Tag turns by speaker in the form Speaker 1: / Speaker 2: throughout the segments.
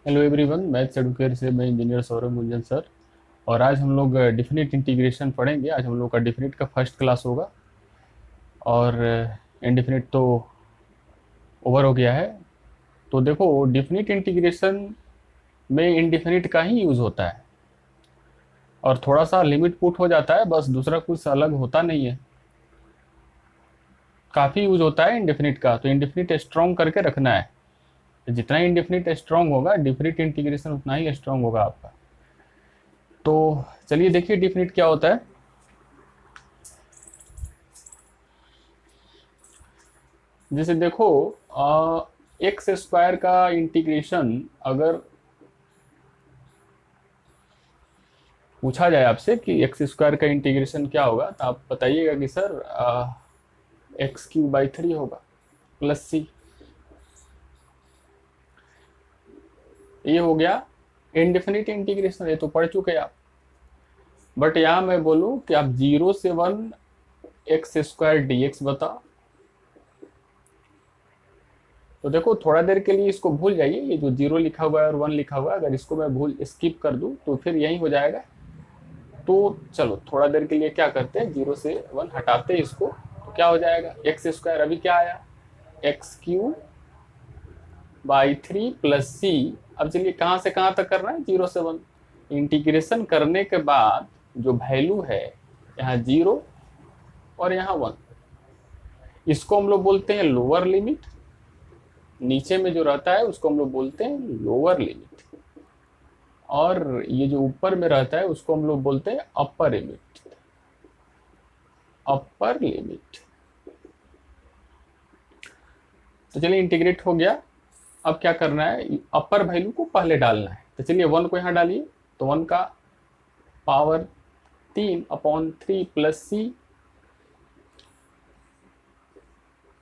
Speaker 1: Hello everyone, maths Educare से मैं engineer Saurabh Gunjan sir. और आज हम लोग डिफिनिट इंटीग्रेशन पढ़ेंगे। आज हम लोग का डिफिनिट का फर्स्ट क्लास होगा। और इनडिफिनिट तो ओवर हो गया है। तो देखो, डिफिनिट इंटीग्रेशन में इनडिफिनिट का ही यूज़ होता है और थोड़ा सा लिमिट पुट हो जाता है, बस दूसरा कुछ अलग होता नहीं है। काफ़ी यूज होता है इनडिफिनिट का, तो इनडिफिनिट स्ट्रॉन्ग करके रखना है। जितना इनडिफिनिट स्ट्रॉन्ग होगा, डिफिनिट इंटीग्रेशन उतना ही स्ट्रॉन्ग होगा आपका। तो चलिए देखिए डिफिनिट क्या होता है। जैसे देखो, एक्स स्क्वायर का इंटीग्रेशन अगर पूछा जाए आपसे कि एक्स स्क्वायर का इंटीग्रेशन क्या होगा, तो आप बताइएगा कि सर x³ बाई 3 होगा प्लस सी। ये हो गया इनडेफिनिट इंटीग्रेशन, ये तो पढ़ चुके आप। बट यहाँ मैं बोलूँ कि आप 0 से 1 x² dx बताओ। तो देखो, थोड़ा देर के लिए इसको भूल जाइए, ये जो 0 लिखा हुआ है और 1 लिखा हुआ है, अगर इसको मैं भूल स्किप कर दूं तो फिर यही हो जाएगा। तो चलो थोड़ा देर के लिए क्या करते हैं, 0 से 1 हटाते हैं इसको, तो क्या हो जाएगा, x² अभी क्या आया, x³ बाई 3 प्लस सी। अब चलिए कहाँ से कहाँ तक करना है, 0 से 1। इंटीग्रेशन करने के बाद जो वैल्यू है, यहाँ 0 और यहाँ 1, इसको हम लोग बोलते हैं लोअर लिमिट। नीचे में जो रहता है उसको हम लोग बोलते हैं लोअर लिमिट, और ये जो ऊपर में रहता है उसको हम लोग बोलते हैं अपर लिमिट। Upper limit. तो चलिए इंटीग्रेट हो गया। अब क्या करना है, अपर वैल्यू को पहले डालना है। तो चलिए 1 को यहाँ डालिए, तो 1 का पावर 3/3 प्लस सी,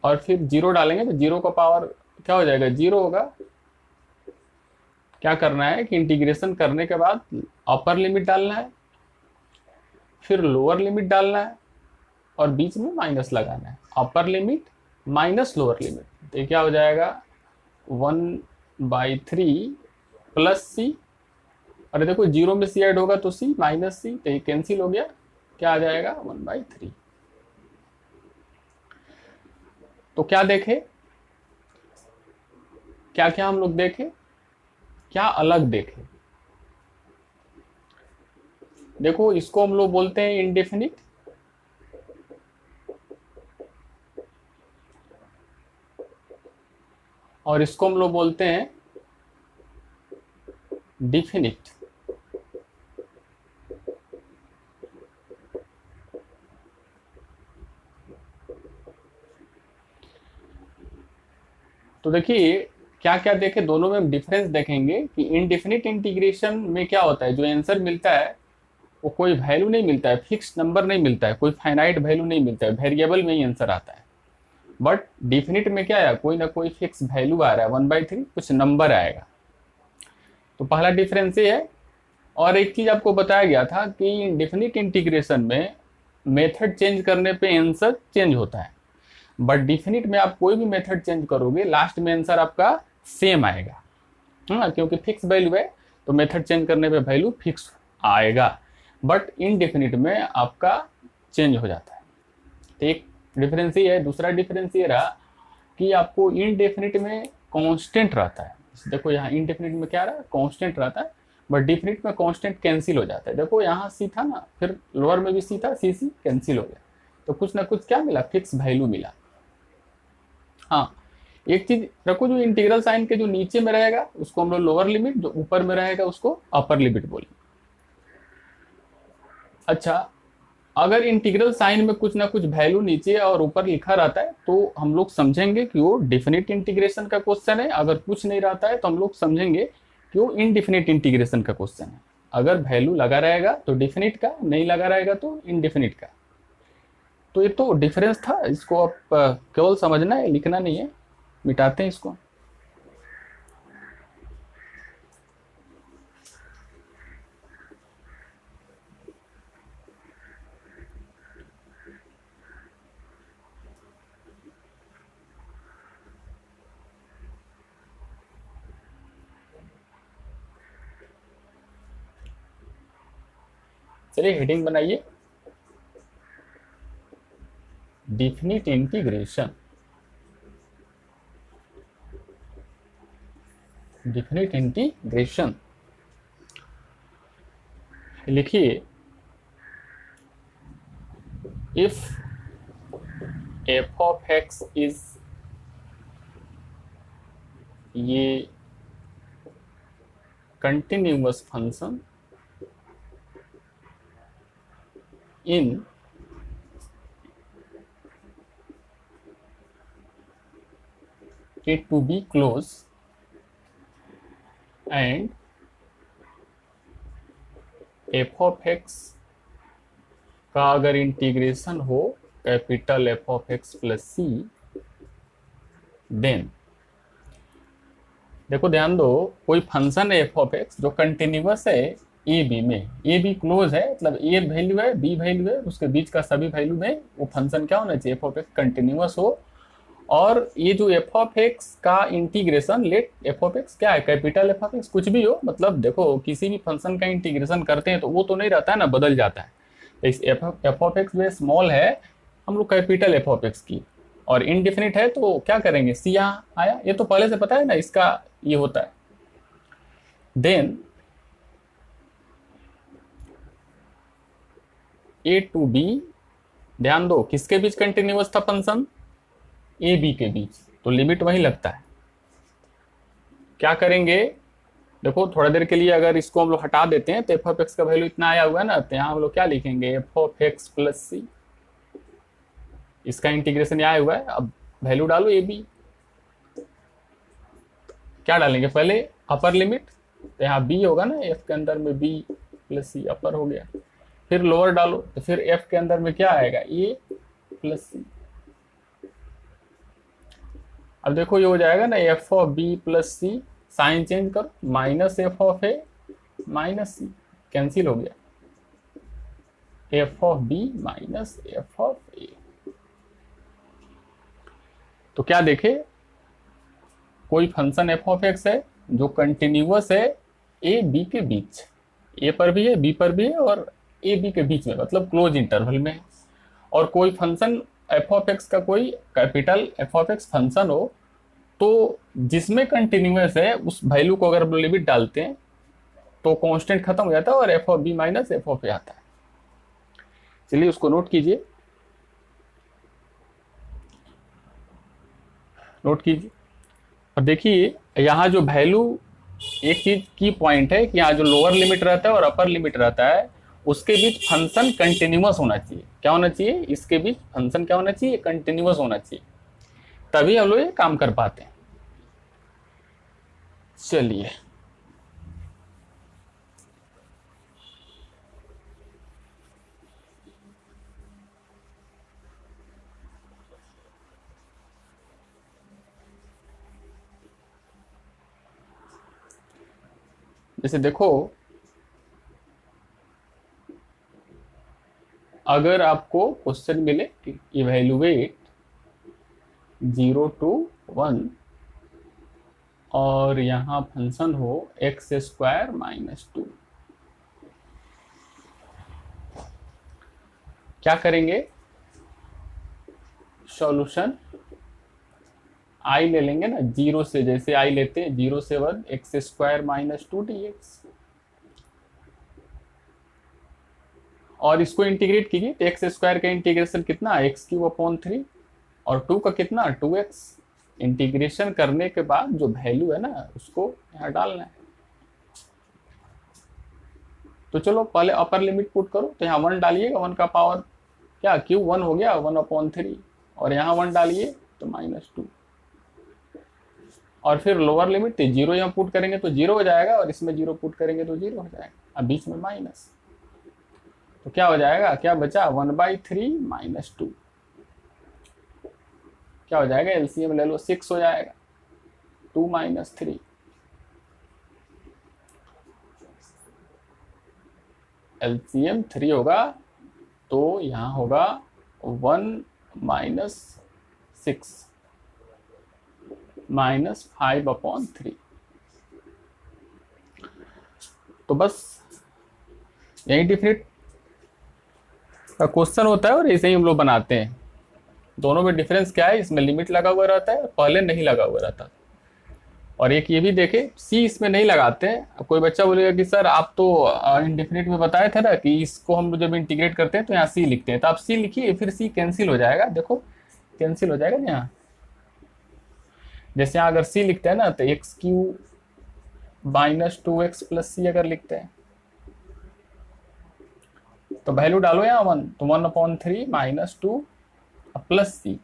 Speaker 1: और फिर 0 डालेंगे तो 0 का पावर क्या हो जाएगा, 0 होगा। क्या करना है कि इंटीग्रेशन करने के बाद अपर लिमिट डालना है, फिर लोअर लिमिट डालना है, और बीच में माइनस लगाना है। Upper limit minus lower limit, तो ये क्या हो जाएगा, 1/3 प्लस सी। अरे देखो, 0 में सी ऐड होगा तो सी माइनस सी, तो ये कैंसिल हो गया। क्या आ जाएगा, 1/3। तो क्या देखे, क्या क्या हम लोग देखे, क्या अलग देखे। देखो, इसको हम लोग बोलते हैं इनडेफिनिट, और इसको हम लोग बोलते हैं डिफिनिट। तो देखिए क्या क्या देखे, दोनों में डिफरेंस देखेंगे कि इनडेफिनिट इंटीग्रेशन में क्या होता है, जो आंसर मिलता है वो कोई वैल्यू नहीं मिलता है, फिक्स नंबर नहीं मिलता है, कोई फाइनाइट वैल्यू नहीं मिलता है, वेरिएबल में ही आंसर आता है। बट डिफिनिट में क्या है, कोई ना कोई फिक्स वैल्यू आ रहा है, 1/3 कुछ नंबर आएगा। तो पहला डिफरेंस ये है। और एक चीज आपको बताया गया था कि डिफिनिट इंटीग्रेशन में मेथड चेंज करने पे आंसर चेंज होता है, बट डिफिनिट में आप कोई भी मेथड चेंज करोगे, लास्ट में आंसर आपका सेम आएगा। हाँ, क्योंकि फिक्स वैल्यू है, तो मेथड चेंज करने पे वैल्यू फिक्स आएगा। बट इनडेफिनिट में आपका चेंज हो जाता है। तो एक डिफरेंस ये है। दूसरा डिफरेंस ये रहा कि आपको इनडेफिनिट में कांस्टेंट रहता है। देखो यहाँ इनडेफिनिट में क्या रहा, कांस्टेंट रहता है, बट डिफिनिट में कांस्टेंट कैंसिल हो जाता है। देखो यहाँ सी था ना, फिर लोअर में भी सी था, सी सी कैंसिल हो गया, तो कुछ ना कुछ क्या मिला, फिक्स वैल्यू मिला। हाँ, एक चीज रखो, जो इंटीग्रल साइन के जो नीचे में रहेगा उसको हम लोग लोअर लिमिट, जो ऊपर में रहेगा उसको अपर लिमिट बोलेंगे। अच्छा, अगर इंटीग्रल साइन में कुछ ना कुछ वैल्यू नीचे और ऊपर लिखा रहता है तो हम लोग समझेंगे कि वो डिफिनिट इंटीग्रेशन का क्वेश्चन है। अगर कुछ नहीं रहता है तो हम लोग समझेंगे कि वो इनडिफिनिट इंटीग्रेशन का क्वेश्चन है। अगर वैल्यू लगा रहेगा तो डिफिनिट का, नहीं लगा रहेगा तो इनडिफिनिट का। तो ये तो डिफरेंस था, इसको आप केवल समझना है, लिखना नहीं है। मिटाते हैं इसको। चलिए हेडिंग बनाइए, डिफिनिट इंटीग्रेशन। डिफिनिट इंटीग्रेशन लिखिए, if f of x is, ये continuous function in it to be close and f of x का अगर इंटीग्रेशन हो capital F of X plus C, then देखो ध्यान दो, कोई फंक्शन है एफ ऑफ एक्स जो कंटिन्यूअस है ए बी में, ए बी क्लोज है, मतलब ए वैल्यू है बी वैल्यू है, उसके बीच का सभी वैल्यू में वो फंक्शन क्या होना चाहिए, एफ ऑफ एक्स कंटिन्यूअस हो। और ये जो एफ ऑफ एक्स का integration, let F of X क्या है, कैपिटल एफ ऑफ एक्स कुछ भी हो, मतलब देखो किसी भी फंक्शन का इंटीग्रेशन करते हैं तो वो तो नहीं रहता है ना, बदल जाता है। तो इस एफ ऑफ एक्स में स्मॉल है, हम लोग कैपिटल एफ ऑफ एक्स की, और इनडिफिनिट है तो क्या करेंगे, सी यहाँ आया, ये तो पहले से पता है ना इसका ये होता है। देन ए टू बी, ध्यान दो किसके बीच कंटिन्यूअस था फंक्शन, ए बी के बीच, तो लिमिट वहीं लगता है। क्या करेंगे, देखो थोड़ा देर के लिए अगर इसको हम लोग हटा देते हैं तो एफ ऑफ एक्स का वैल्यू इतना आया हुआ है ना, तो यहाँ हम लोग क्या लिखेंगे, एफ ऑफ एक्स प्लस सी, इसका इंटीग्रेशन आया हुआ है, अब वैल्यू डालो ए बी। क्या डालेंगे, पहले अपर लिमिट, तो यहाँ बी होगा ना, एफ के अंदर में बी प्लस सी अपर हो गया, फिर लोअर डालो तो फिर एफ के अंदर में क्या आएगा, ए प्लस सी। अब देखो ये हो जाएगा ना, f of b plus c, sign change करो, minus f of a minus c, cancel हो गया, f of b minus f of a. तो क्या देखे, कोई फंक्शन एफ ऑफ एक्स है जो कंटिन्यूअस है ए बी के बीच, ए पर भी है बी पर भी है और ए बी के बीच में, मतलब क्लोज इंटरवल में है। और कोई फंक्शन एफ ऑफ एक्स का कोई capital F of x function हो तो जिसमें कंटिन्यूअस है उस वैल्यू को अगर लिमिट डालते हैं तो कांस्टेंट खत्म हो जाता है और f of b minus f of a आता है। चलिए उसको नोट कीजिए, नोट कीजिए और देखिए यहाँ जो वैल्यू, एक चीज की पॉइंट है कि यहाँ जो लोअर लिमिट रहता है और अपर लिमिट रहता है उसके बीच फंक्शन कंटिन्यूअस होना चाहिए। क्या होना चाहिए, इसके बीच फंक्शन क्या होना चाहिए, कंटिन्यूअस होना चाहिए, तभी हम लोग ये काम कर पाते हैं। चलिए जैसे देखो, अगर आपको क्वेश्चन मिले इवेल्युएट 0 to 1 और यहाँ फंक्शन हो एक्स स्क्वायर माइनस 2, क्या करेंगे, सॉल्यूशन आई ले लेंगे ना, जीरो से, जैसे आई लेते हैं 0 से 1 एक्स स्क्वायर माइनस 2 dx, और इसको इंटीग्रेट कीजिए तो एक्स स्क्वायर का इंटीग्रेशन कितना, एक्स क्यूब अपॉन 3 और 2 का कितना 2x। इंटीग्रेशन करने के बाद जो वैल्यू है ना उसको यहाँ डालना है। तो चलो पहले अपर लिमिट पुट करो, तो यहाँ 1 डालिएगा, 1 का पावर क्या क्यूब 1 हो गया 1/3, और यहाँ 1 डालिए तो -2, और फिर लोअर लिमिट 0 यहाँ पुट करेंगे तो 0 हो जाएगा, और इसमें 0 पुट करेंगे तो 0 हो जाएगा, अब बीच में माइनस, तो क्या हो जाएगा, क्या बचा 1/3 -2, क्या हो जाएगा, एलसीएम ले लो 6 हो जाएगा, 2 - 3, एलसीएम 3 होगा तो यहाँ होगा 1 - 6 -5/3। तो बस यही डिफिनिट का क्वेश्चन होता है और ऐसे ही हम लोग बनाते हैं। दोनों में डिफरेंस क्या है, इसमें लिमिट लगा हुआ रहता है, पहले नहीं लगा हुआ रहता। और एक ये भी देखे, सी इसमें नहीं लगाते हैं। अब कोई बच्चा बोलेगा कि सर आप तो इनडेफिनिट में बताए थे ना कि इसको हम जब इंटीग्रेट करते हैं तो यहाँ सी लिखते हैं, तो आप सी लिखिए, फिर सी कैंसिल हो जाएगा। देखो कैंसिल हो जाएगा ना यहाँ। जैसे यहाँ अगर सी लिखते हैं ना तो x q minus 2x plus c अगर लिखते हैं तो वैल्यू डालो यहाँ 1, तो 1/3 माइनस 2 प्लस सी,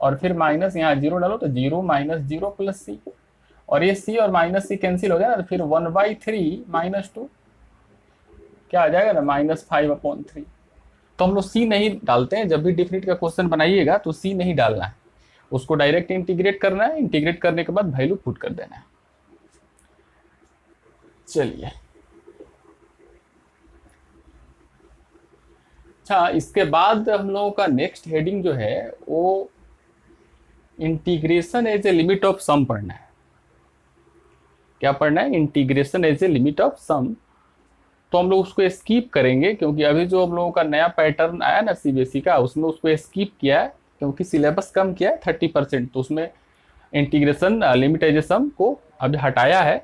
Speaker 1: और फिर माइनस यहाँ 0 डालो तो 0 माइनस 0 प्लस सी, और ये सी और माइनस सी कैंसिल हो गया ना, तो फिर 1/3 माइनस 2 क्या आ जाएगा ना, -5/3। तो हम लोग सी नहीं डालते हैं, जब भी डिफिनिट का क्वेश्चन बनाइएगा तो सी नहीं डालना है, उसको डायरेक्ट इंटीग्रेट करना है, इंटीग्रेट करने के बाद वैल्यू पुट कर देना है। चलिए, अच्छा इसके बाद हम लोगों का नेक्स्ट हेडिंग जो है वो integration as a limit of sum पढ़ना है। क्या पढ़ना है, integration as a limit of sum. तो हम लोग उसको स्कीप करेंगे क्योंकि अभी जो हम लोगों का नया पैटर्न आया ना सीबीएसई का, उसमें उसको स्कीप किया है क्योंकि सिलेबस कम किया है 30%, तो उसमें इंटीग्रेशन लिमिट एज ए सम को अभी हटाया है।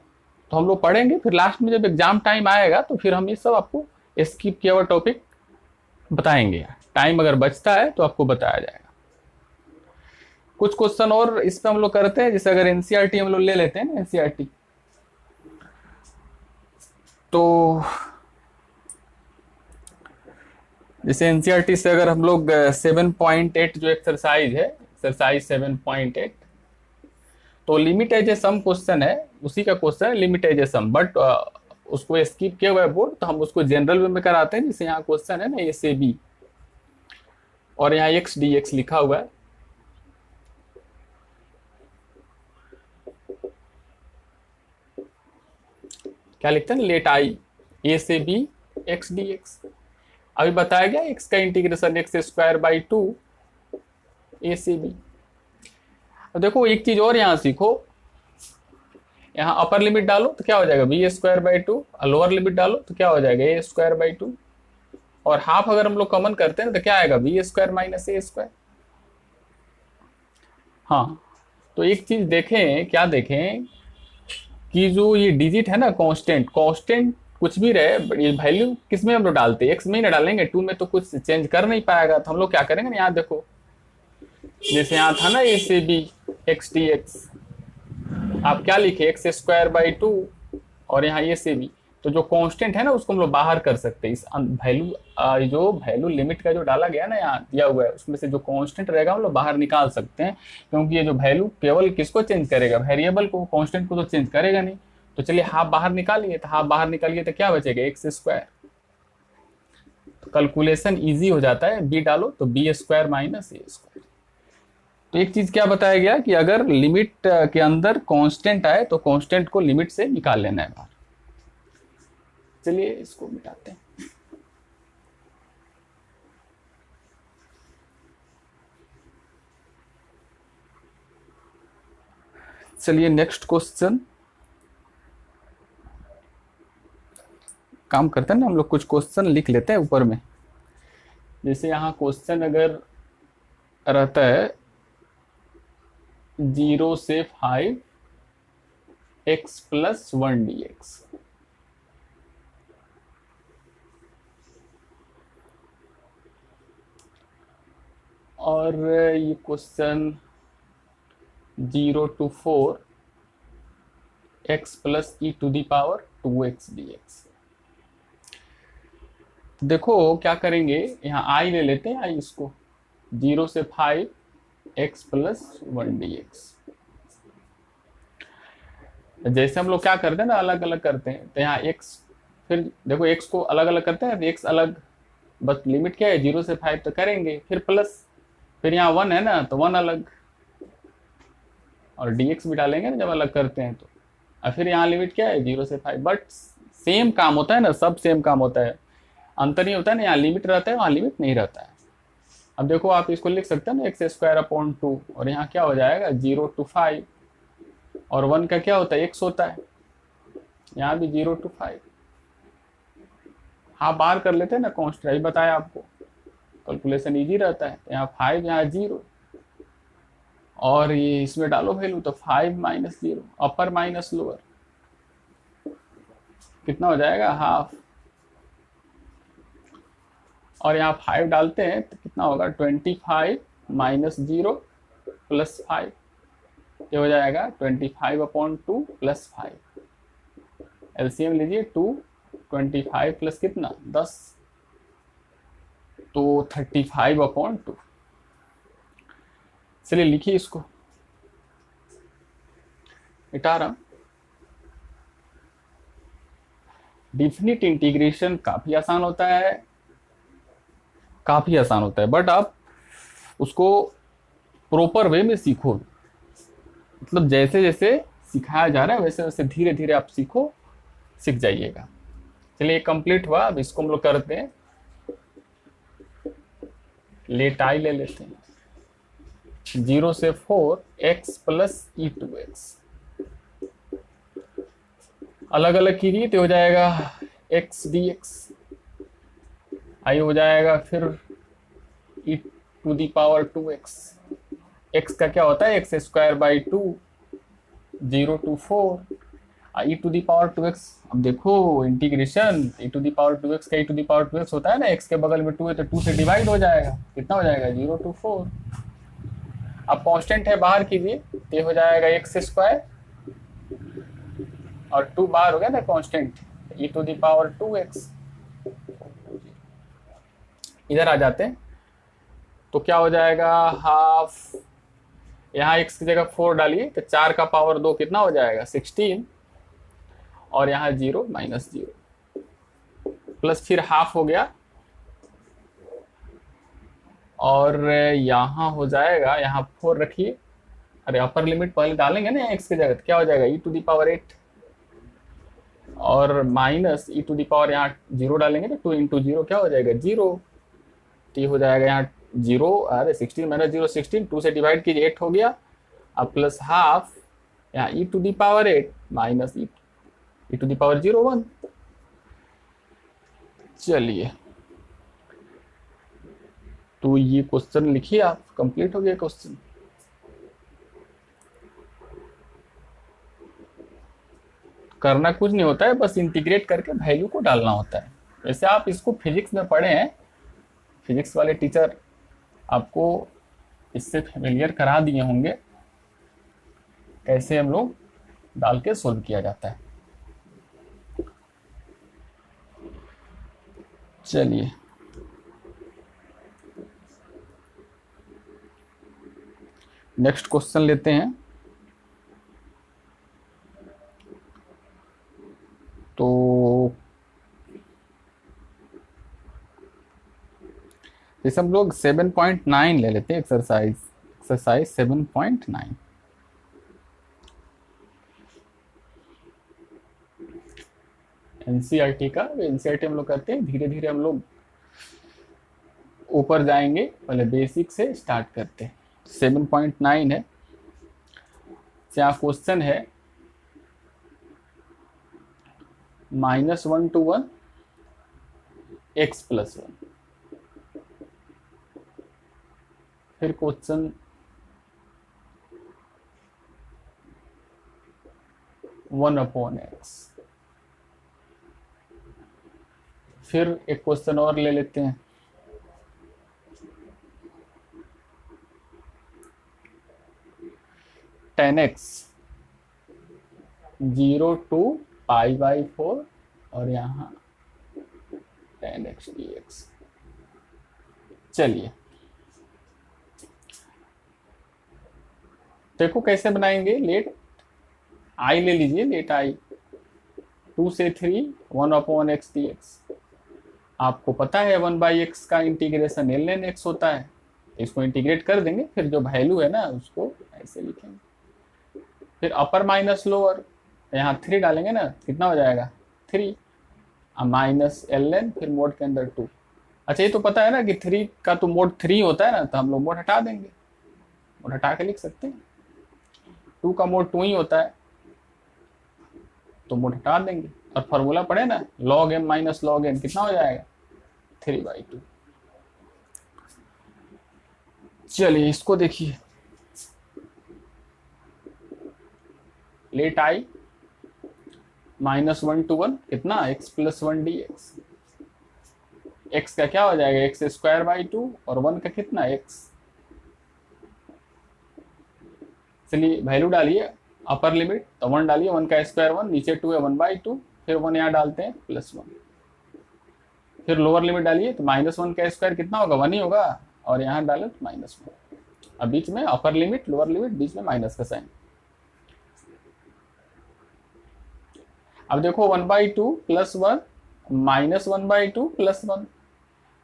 Speaker 1: तो हम लोग पढ़ेंगे, फिर लास्ट में जब एग्जाम टाइम आएगा तो फिर हम ये सब आपको स्कीप किया हुआ टॉपिक बताएंगे। टाइम अगर बचता है तो आपको बताया जाएगा। कुछ क्वेश्चन और इस पे हम लोग करते हैं, जैसे अगर एनसीईआरटी हम लोग ले लेते हैं ना, एनसीईआरटी तो जैसे एनसीईआरटी से अगर हम लोग 7.8 जो एक्सरसाइज है, एक्सरसाइज 7.8, तो limit as a sum question है, उसी का क्वेश्चन है limit as a sum, but उसको स्किप किया हुआ है बोर्ड, तो हम उसको जनरल वे में कराते हैं। जैसे यहाँ क्वेश्चन है ना ए से बी, और यहाँ एक्स डी एक्स लिखा हुआ है, क्या लिखते हैं, लेट आई ए से बी एक्स डी एक्स। अभी बताया गया एक्स का इंटीग्रेशन x²/2 ए से बी। अब देखो एक चीज और यहाँ सीखो, यहाँ अपर लिमिट डालो तो क्या हो जाएगा b²/2, लोअर लिमिट डालो तो क्या हो जाएगा a²/2, और हाफ अगर हम लोग कॉमन करते हैं तो क्या आएगा b² - a²। हाँ, तो एक चीज देखें, क्या देखें कि जो ये डिजिट है ना, कांस्टेंट, कांस्टेंट कुछ भी रहे, ये वैल्यू किस में हम लोग डालते हैं, एक्स में ही ना डालेंगे, 2 में तो कुछ चेंज कर नहीं पाएगा। तो हम लोग क्या करेंगे ना, यहाँ देखो जैसे यहाँ था ना ए से बी एक्स डी एक्स, आप क्या लिखे x²/2, और यहाँ ए से बी, तो जो कांस्टेंट है ना उसको हम लोग बाहर कर सकते हैं। इस वैल्यू जो वैल्यू लिमिट का जो डाला गया ना यहाँ दिया हुआ है, उसमें से जो कांस्टेंट रहेगा हम लोग बाहर निकाल सकते हैं, क्योंकि ये जो वैल्यू केवल किसको चेंज करेगा, वेरिएबल को, कांस्टेंट को तो चेंज करेगा नहीं। तो चलिए हाफ बाहर निकालिए, तो हाफ बाहर निकालिए तो क्या बचेगा x²। तो कैलकुलेशन ईजी हो जाता है, बी डालो तो b² - a²। तो एक चीज क्या बताया गया कि अगर लिमिट के अंदर कांस्टेंट आए तो कांस्टेंट को लिमिट से निकाल लेना है बाहर। चलिए इसको मिटाते हैं। चलिए नेक्स्ट क्वेश्चन, काम करते हैं ना हम लोग, कुछ क्वेश्चन लिख लेते हैं ऊपर में। जैसे यहाँ क्वेश्चन अगर रहता है 0 से 5 x + 1 dx, और ये question 0 to 4 x + e⁻²x dx। देखो क्या करेंगे, यहाँ आई ले लेते हैं, आई इसको 0 से 5 x + 1 dx। जैसे हम लोग क्या करते हैं ना, अलग अलग करते हैं, तो यहाँ x, फिर देखो x को अलग अलग करते हैं, x अलग, बस लिमिट क्या है 0 से 5 तो करेंगे, फिर प्लस, फिर यहाँ 1 है ना तो 1 अलग, और dx भी डालेंगे ना जब अलग करते हैं तो, और फिर यहाँ लिमिट क्या है 0 से 5। बट सेम काम होता है ना, सब सेम काम होता है, अंतर नहीं होता है ना, यहाँ लिमिट रहता है वहाँ लिमिट नहीं रहता है। अब देखो आप इसको लिख सकते हैं ना x²/2, और यहाँ क्या हो जाएगा 0 to 5, और 1 का क्या होता है x होता है, यहाँ भी 0 to 5। हाफ बाहर कर लेते हैं ना, कॉन्स्टेंट ही बताया आपको, कैलकुलेशन इजी रहता है। यहाँ 5, यहाँ 0, और ये इसमें डालो वैल्यू, तो 5 माइनस 0, अपर माइनस लोअर कितना हो जाएगा, हाफ। और यहाँ 5 डालते हैं तो कितना होगा, 25 माइनस 0 प्लस 5, ये हो जाएगा 25/2 प्लस 5। एलसीएम लीजिए, 2 25 प्लस कितना 10, तो 35/2। चलिए लिखिए इसको, मिटा रहा हूं। डिफिनिट इंटीग्रेशन काफी आसान होता है, काफी आसान होता है, बट आप उसको प्रॉपर वे में सीखो, मतलब जैसे जैसे सिखाया जा रहा है वैसे वैसे धीरे धीरे आप सीख जाइएगा। चलिए कंप्लीट हुआ, अब इसको हम लोग करते हैं, लेट आई ले लेते हैं। 0 से 4 x प्लस e2x, अलग अलग कीजिए तो हो जाएगा x dx, आई हो जाएगा फिर e⁻²x, x का क्या होता है x²/2, 0 to 4 e⁻²x। अब देखो इंटीग्रेशन, e⁻²x का e⁻²x होता है ना, x के बगल में 2 है तो 2 से डिवाइड हो जाएगा, कितना हो जाएगा 0 to 4। अब कांस्टेंट है बाहर कीजिए, ये हो जाएगा x², और 2 बाहर हो गया ना कांस्टेंट, e⁻²x। इधर आ जाते हैं तो क्या हो जाएगा, हाफ, यहाँ x की जगह 4 डालिए तो 4 का पावर 2 कितना हो जाएगा 16, और यहाँ 0 माइनस 0 प्लस फिर हाफ हो गया, और यहाँ हो जाएगा, यहाँ 4 रखिए, अरे अपर लिमिट पहले डालेंगे ना x की जगह, तो क्या हो जाएगा e⁻8, और माइनस e⁻, यहाँ 0 डालेंगे तो 2 इंटू 0 क्या हो जाएगा 0, तो हो जाएगा यहाँ 0, अरे 16 माइनस 0 16, 2 से डिवाइड कीजिए 8 हो गया, अब प्लस हाफ, यहाँ e⁻8 माइनस e⁻01। चलिए तो ये क्वेश्चन लिखिए आप, कंप्लीट हो गया क्वेश्चन। करना कुछ नहीं होता है, बस इंटीग्रेट करके वैल्यू को डालना होता है। वैसे आप इसको फिजिक्स में पढ़े हैं, फिजिक्स वाले टीचर आपको इससे फेमिलियर करा दिए होंगे, कैसे हम लोग डाल के सोल्व किया जाता है। चलिए नेक्स्ट क्वेश्चन लेते हैं। तो जैसे हम लोग 7.9 ले लेते हैं, एक्सरसाइज 7.9। एनसीईआरटी का, एनसीईआरटी हम लोग करते हैं, धीरे धीरे हम लोग ऊपर जाएंगे, पहले बेसिक से स्टार्ट करते हैं। 7.9 है, यहाँ क्वेश्चन है -1 to 1 x + 1, फिर क्वेश्चन 1/x, फिर एक क्वेश्चन और ले लेते हैं, tan x 0 to π/4, और यहाँ tan x dx। चलिए देखो कैसे बनाएंगे, लेट आई ले लीजिए, लेट आई 2 से 3 1/x dx। आपको पता है 1/x का इंटीग्रेशन ln x होता है, इसको इंटीग्रेट कर देंगे, फिर जो वैल्यू है ना उसको ऐसे लिखेंगे, फिर अपर माइनस लोअर, यहाँ 3 डालेंगे ना, कितना हो जाएगा 3, माइनस ln, फिर मोड के अंदर 2। अच्छा ये तो पता है ना कि 3 का तो मोड 3 होता है ना, तो हम लोग मोड हटा देंगे, मोड हटा के लिख सकते हैं। 2 का मोड 2 ही होता है, तो मोड हटा देंगे, और फॉर्मूला पढ़े ना, log m minus log n कितना हो जाएगा 3/2। चलिए इसको देखिए, लेट आई -1 to 1 कितना x + 1 dx, x का क्या हो जाएगा x² 2 और 1 का कितना x। चलिए वैल्यू डालिए, अपर लिमिट तो 1 डालिए, 1 का स्क्वायर 1, नीचे 2 है 1/2, फिर 1 यहाँ डालते हैं +1, फिर लोअर लिमिट डालिए तो -1 का स्क्वायर कितना होगा 1 ही होगा, और यहाँ डाले तो -1। अब बीच में अपर लिमिट लोअर लिमिट, बीच में माइनस का साइन। अब देखो 1/2 + 1 -1/2 + 1,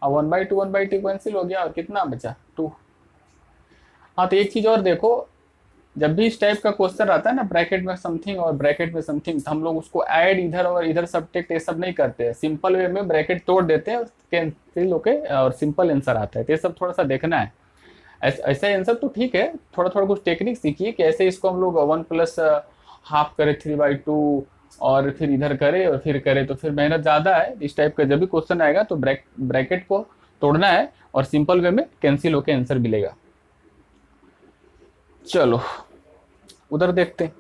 Speaker 1: अब 1/2 कैंसिल हो गया और कितना बचा 2। हाँ तो एक चीज और देखो, जब भी इस टाइप का क्वेश्चन आता है ना, ब्रैकेट में समथिंग और ब्रैकेट में समथिंग, तो हम लोग उसको ऐड इधर और इधर सब्ट्रैक्ट ये सब नहीं करते हैं, सिंपल वे में ब्रैकेट तोड़ देते हैं कैंसिल होके और सिंपल आंसर आता है। तो ये सब थोड़ा सा देखना है। ऐसा आंसर तो ठीक है, थोड़ा थोड़ा कुछ टेक्निक सीखिए कि ऐसे इसको हम लोग 1 + हाफ करे 3/2 और फिर इधर करे और फिर करे, तो फिर मेहनत ज़्यादा है। इस टाइप का जब भी क्वेश्चन आएगा तो ब्रैकेट को तोड़ना है और सिंपल वे में कैंसिल होके आंसर मिलेगा। चलो उधर देखते हैं।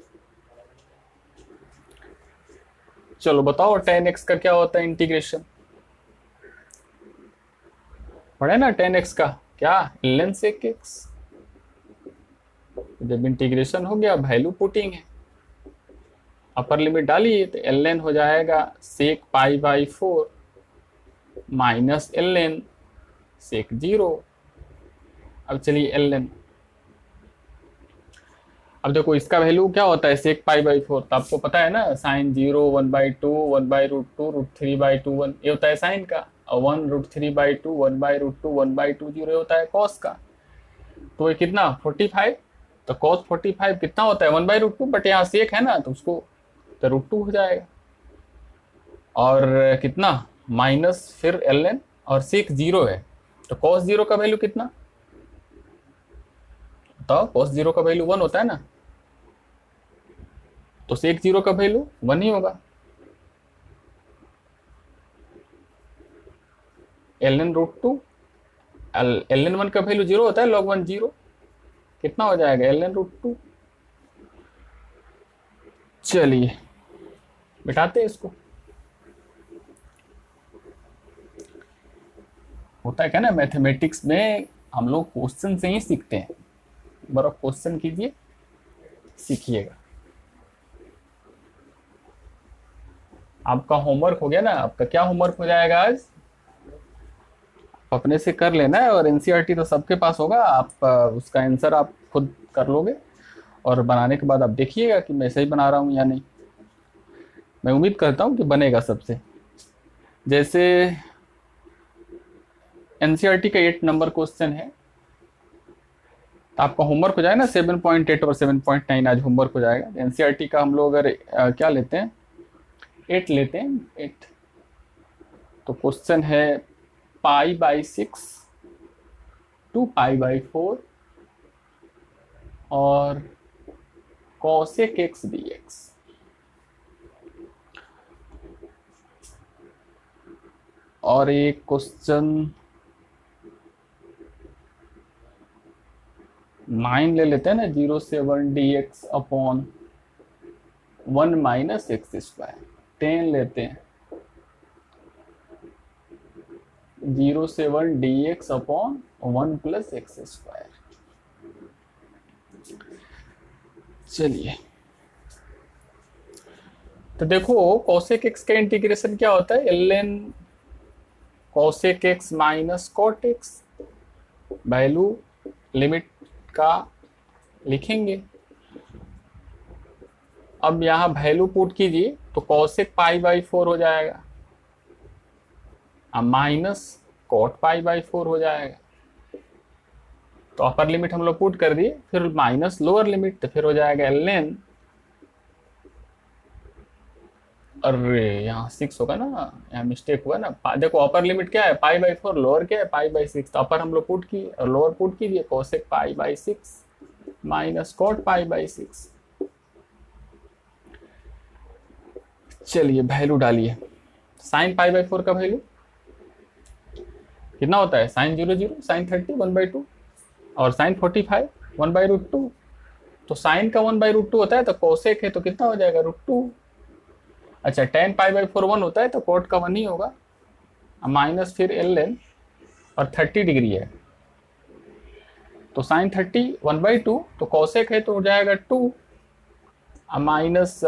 Speaker 1: चलो बताओ tan x का क्या होता है इंटीग्रेशन, पढ़े ना tan x का क्या ln sec x। जब इंटीग्रेशन हो गया वैल्यू पुटिंग है, अपर लिमिट डालिए तो ln हो जाएगा sec π/4 माइनस ln sec 0। अब चलिए ln, अब देखो इसका वैल्यू क्या होता है sec π/4, तो आपको पता है ना sin 0 1/2 1/√2 √3/2 1, ये होता है साइन का, और 1 √3/2 1/√2 1/2 0 होता है कॉस का। तो ये कितना 45, तो cos 45 कितना होता है 1/√2, बट यहाँ सेक है ना तो उसको तो √2 हो जाएगा, और कितना माइनस फिर ln, और सेक 0 है तो cos 0 का वैल्यू कितना, तो cos 0 का वैल्यू 1 होता है ना, तो सेक 0 का वैल्यू 1 ही होगा। ln√2, ln 1 का वैल्यू 0 होता है, log 1 0, कितना हो जाएगा ln√2। चलिए बिठाते हैं इसको। होता है क्या ना मैथमेटिक्स में हम लोग क्वेश्चन से ही सीखते हैं, बड़ा क्वेश्चन कीजिए सीखिएगा। आपका होमवर्क हो गया ना, आपका क्या होमवर्क हो जाएगा आज, अपने से कर लेना है, और एनसीईआरटी तो सबके पास होगा, आप उसका आंसर आप खुद कर लोगे, और बनाने के बाद आप देखिएगा कि मैं सही बना रहा हूँ या नहीं। मैं उम्मीद करता हूँ कि बनेगा सबसे। जैसे एनसीईआरटी का 8 नंबर क्वेश्चन है, तो आपका होमवर्क हो जाएगा ना 7.8 और 7.9 आज होमवर्क हो जाएगा। एनसीईआरटी का हम लोग अगर क्या लेते हैं 8 लेते हैं 8, तो क्वेश्चन है π/6 to π/4 और cosec x dx। और एक क्वेश्चन 9 ले लेते हैं ना, 0 से 1 dx अपॉन 1 माइनस x²। 10 लेते हैं 0 से 1 dx अपॉन 1 प्लस x²। चलिए तो देखो cosec x का इंटीग्रेशन क्या होता है, ln cosec x minus cot x, value limit का लिखेंगे। अब यहाँ वैल्यू पुट कीजिए तो cosec π/4 हो जाएगा, माइनस cot π/4 हो जाएगा। तो अपर लिमिट हम लोग पुट कर दिए, फिर माइनस लोअर लिमिट, तो फिर हो जाएगा ln, अरे यहाँ 6 होगा ना, यहाँ मिस्टेक हुआ ना। देखो अपर लिमिट क्या है π/4, लोअर क्या है π/6, तो अपर हम लोग पुट किए और लोअर पुट कीजिए cosec π/6 माइनस cot π/6। चलिए वैल्यू डालिए। साइन पाई बाई 4 का वैल्यू कितना होता है? साइन 0 0, साइन 30 1/2, और साइन 45 1/√2। तो साइन का 1/√2 होता है, तो कोसेक है तो कितना हो जाएगा? √2। अच्छा, टेन पाई बाई 4 1 होता है, तो कोट का 1 ही होगा, माइनस फिर एल एन, और 30 डिग्री है तो साइन 30 1/2, तो कोसेक है तो हो जाएगा 2, माइनस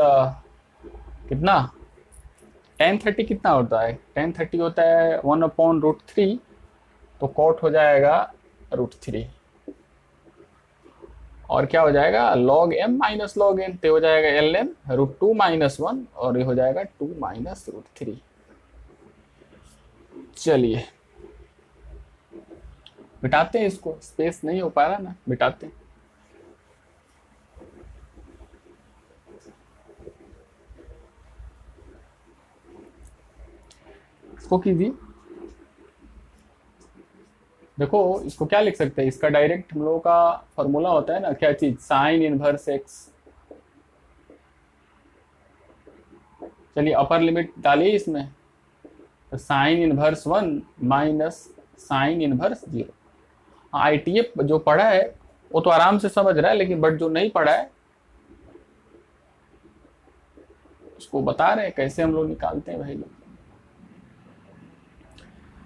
Speaker 1: कितना? टेन 30 कितना होता है? टेन 30 होता है 1/√3, तो कॉट हो जाएगा √3। और क्या हो जाएगा? log m minus log n, तो हो जाएगा एल एन √2 माइनस 1, और ये हो जाएगा 2 माइनस √3। चलिए मिटाते हैं इसको, स्पेस नहीं हो पा रहा ना, मिटाते हैं। इसको कीजिए। देखो इसको क्या लिख सकते हैं, इसका डायरेक्ट हम लोगों का फॉर्मूला होता है ना, क्या चीज? Sine inverse x. चलिए अपर लिमिट डालिए इसमें, तो sine inverse 1 minus sine inverse 0। ITF जो पढ़ा है वो तो आराम से समझ रहा है, लेकिन बट जो नहीं पढ़ा है उसको बता रहे हैं कैसे हम लोग निकालते हैं भाई लोग।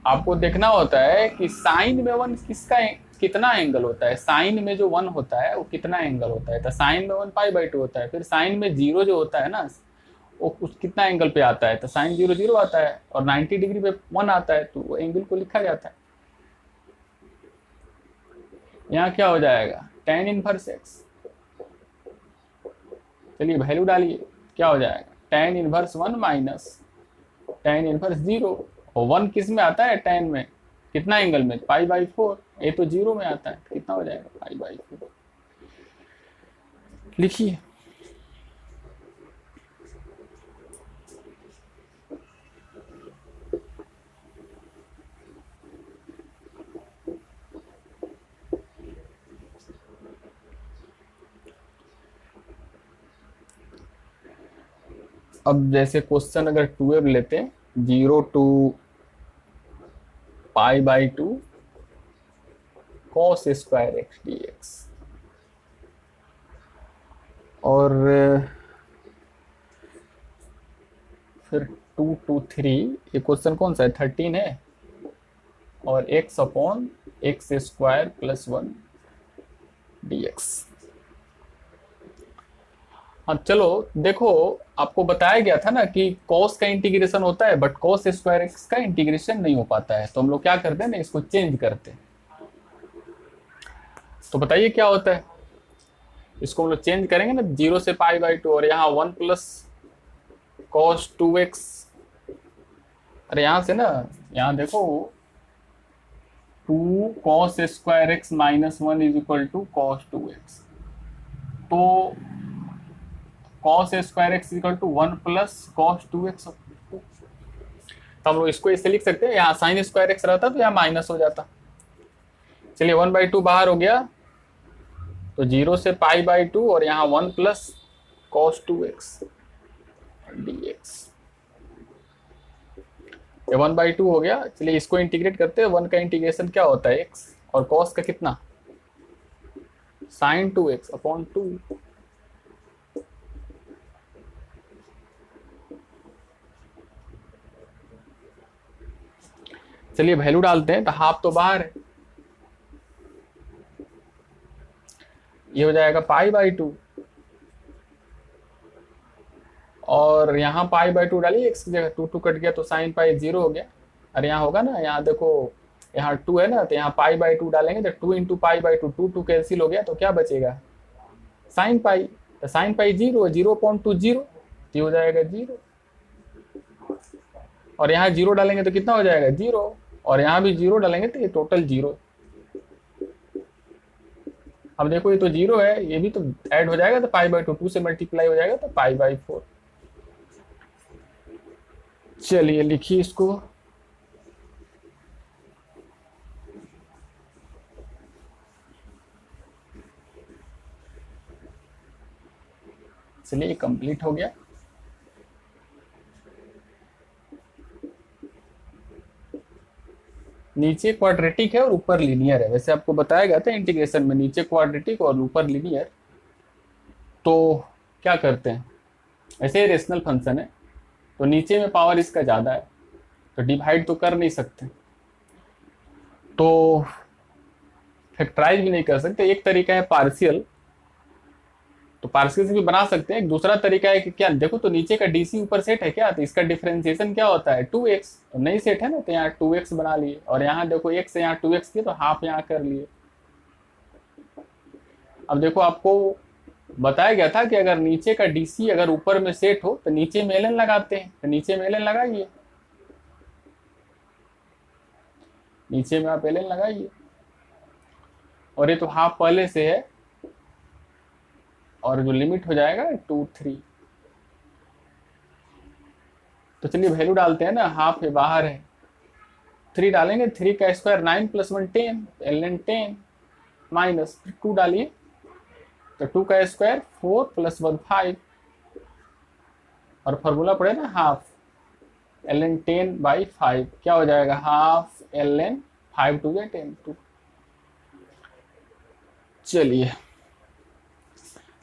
Speaker 1: आपको देखना होता है कि साइन में 1 कितना एंगल होता है। साइन में जो 1 होता है वो कितना एंगल होता है? तो साइन में 1 पाई/2 होता है। फिर साइन में 0 जो होता है ना, वो कुछ कितना एंगल पे आता है? तो साइन 0 0 आता है, और 90 डिग्री पे 1 आता है, तो वो एंगल को लिखा जाता है। यहाँ क्या हो जाएगा? Tan inverse x. चलिए वैल्यू डालिए, क्या हो जाएगा? Tan inverse 1 minus tan inverse 0। और 1 किस में आता है? टेन में कितना एंगल में? पाई/4। ये तो 0 में आता है, तो कितना हो जाएगा? पाई/4। लिखिए। अब जैसे क्वेश्चन अगर 12 लेते हैं, 0 टू पाई/2 cos स्क्वायर एक्स dx, और फिर 2 to 3, ये क्वेश्चन कौन सा है? 13 है, और x स्क्वायर प्लस 1 dx। हाँ चलो देखो, आपको बताया गया था ना कि cos का इंटीग्रेशन होता है, बट cos स्क्वायर एक्स का इंटीग्रेशन नहीं हो पाता है, तो हम लोग क्या करते हैं ना, इसको चेंज करते हैं। तो बताइए क्या होता है? इसको हम लोग चेंज करेंगे ना, 0 से पाई/2, और यहाँ 1 प्लस cos 2x। अरे यहाँ से ना, यहाँ देखो 2 cos square X minus 1 is equal to cos 2x। तो cos square X equal to 1 plus cos 2x। तो हम लोग इसको ऐसे लिख सकते हैं, यहाँ साइन स्क्वायर एक्स रहता तो यहाँ माइनस हो जाता। चलिए 1/2 बाहर हो गया, तो 0 से पाई/2, और यहाँ 1 प्लस cos 2x dx। ये 1/2 हो गया। चलिए इसको इंटीग्रेट करते हैं। 1 का इंटीग्रेशन क्या होता है? x, और cos का कितना? sin 2x upon 2। चलिए वैल्यू डालते हैं, तो हाफ तो बाहर है, ये हो जाएगा पाई/2, और यहाँ पाई/2 डालिए एक्स की जगह, 2 2 कट गया तो साइन पाई 0 हो गया। अरे यहाँ होगा ना, यहाँ देखो यहाँ 2 है ना, तो यहाँ पाई/2 डालेंगे तो 2 इंटू पाई/2, 2 2 कैंसिल हो गया, तो क्या बचेगा? Sine pi. तो साइन पाई 0, 0.2 0, ये हो जाएगा 0, और यहाँ 0 डालेंगे तो कितना हो जाएगा? 0, और यहाँ भी 0 डालेंगे तो ये टोटल 0। अब देखो ये तो 0 है, ये भी तो ऐड हो जाएगा, तो पाई/2 2 से मल्टीप्लाई हो जाएगा, तो पाई/4। चलिए लिखिए इसको। चलिए कंप्लीट हो गया। नीचे क्वाड्रेटिक है और ऊपर लीनियर है। वैसे आपको बताया गया था इंटीग्रेशन में नीचे क्वाड्रेटिक और ऊपर लीनियर। तो क्या करते हैं, ऐसे ही रेशनल फंक्शन है तो नीचे में पावर इसका ज़्यादा है तो डिवाइड तो कर नहीं सकते, तो फैक्टराइज भी नहीं कर सकते। एक तरीका है पार्शियल, तो पार्शियल से भी बना सकते हैं। एक दूसरा तरीका है कि क्या देखो तो नीचे का डीसी ऊपर सेट है क्या, तो इसका डिफरेंशिएशन क्या होता है 2x, तो नहीं सेट है ना तो यहाँ 2x बना लिए, और यहाँ देखो x से यहाँ 2x किए तो हाफ यहाँ कर लिए। अब देखो आपको बताया गया था कि अगर नीचे का डीसी अगर ऊपर में सेट हो तो नीचे में ln लगाते हैं, तो नीचे में ln लगाइए, नीचे में आप ln लगाइए, और ये तो हाफ पहले से है और जो लिमिट हो जाएगा 2 3। तो चलिए वैल्यू डालते हैं ना, हाफ है बाहर है, 3 डालेंगे, 3 का स्क्वायर 9 + 1 10, ln 10 माइनस 2 डालिए तो 2 का स्क्वायर 4 + 1 5, और फॉर्मूला पड़े ना हाफ ln 10/5, क्या हो जाएगा हाफ ln 5 2 10 2। चलिए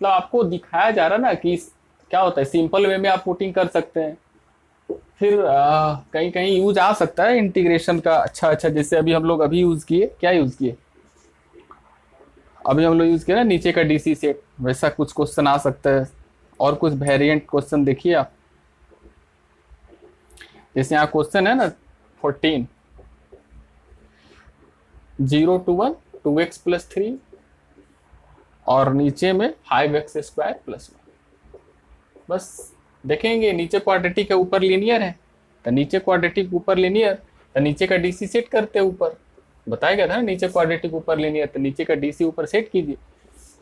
Speaker 1: मतलब आपको दिखाया जा रहा ना कि क्या होता है, सिंपल वे में आप पुटिंग कर सकते हैं। फिर कहीं कहीं यूज आ सकता है इंटीग्रेशन का, अच्छा जैसे अभी हम लोग अभी यूज किए, क्या यूज किए अभी हम लोग यूज किए ना नीचे का डीसी सेट, वैसा कुछ क्वेश्चन आ सकता है। और कुछ वेरिएंट क्वेश्चन देखिए आप, जैसे यहाँ क्वेश्चन है ना 14, 0 to 1 2x + 3 और नीचे में 5x² + 1। बस देखेंगे नीचे क्वाड्रेटिक है ऊपर लीनियर है, तो नीचे क्वाड्रेटिक ऊपर लीनियर, तो नीचे का डीसी सेट करते हैं ऊपर, बताया गया था ना नीचे क्वाड्रेटिक ऊपर लीनियर, तो नीचे का डीसी ऊपर सेट कीजिए।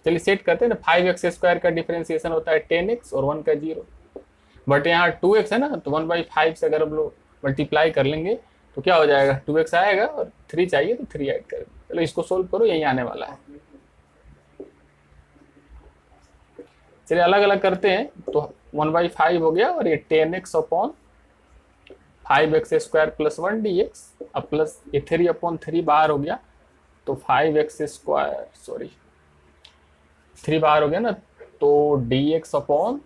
Speaker 1: चलिए सेट करते हैं ना, 5x² का डिफरेंशिएशन होता है 10x और 1 का 0, बट यहाँ 2x है ना तो 1/5 से अगर हम लोग मल्टीप्लाई कर लेंगे तो क्या हो जाएगा 2x आएगा और 3 चाहिए तो 3 ऐड कर, चलो इसको सोल्व करो, यही आने वाला है। चलिए अलग अलग करते हैं, तो 1/5 हो गया और ये 10x अपॉन 5x² + 1 dx, अब प्लस ये 3/3 बाहर हो गया तो 5x², सॉरी 3 बाहर हो गया ना, तो dx अपॉन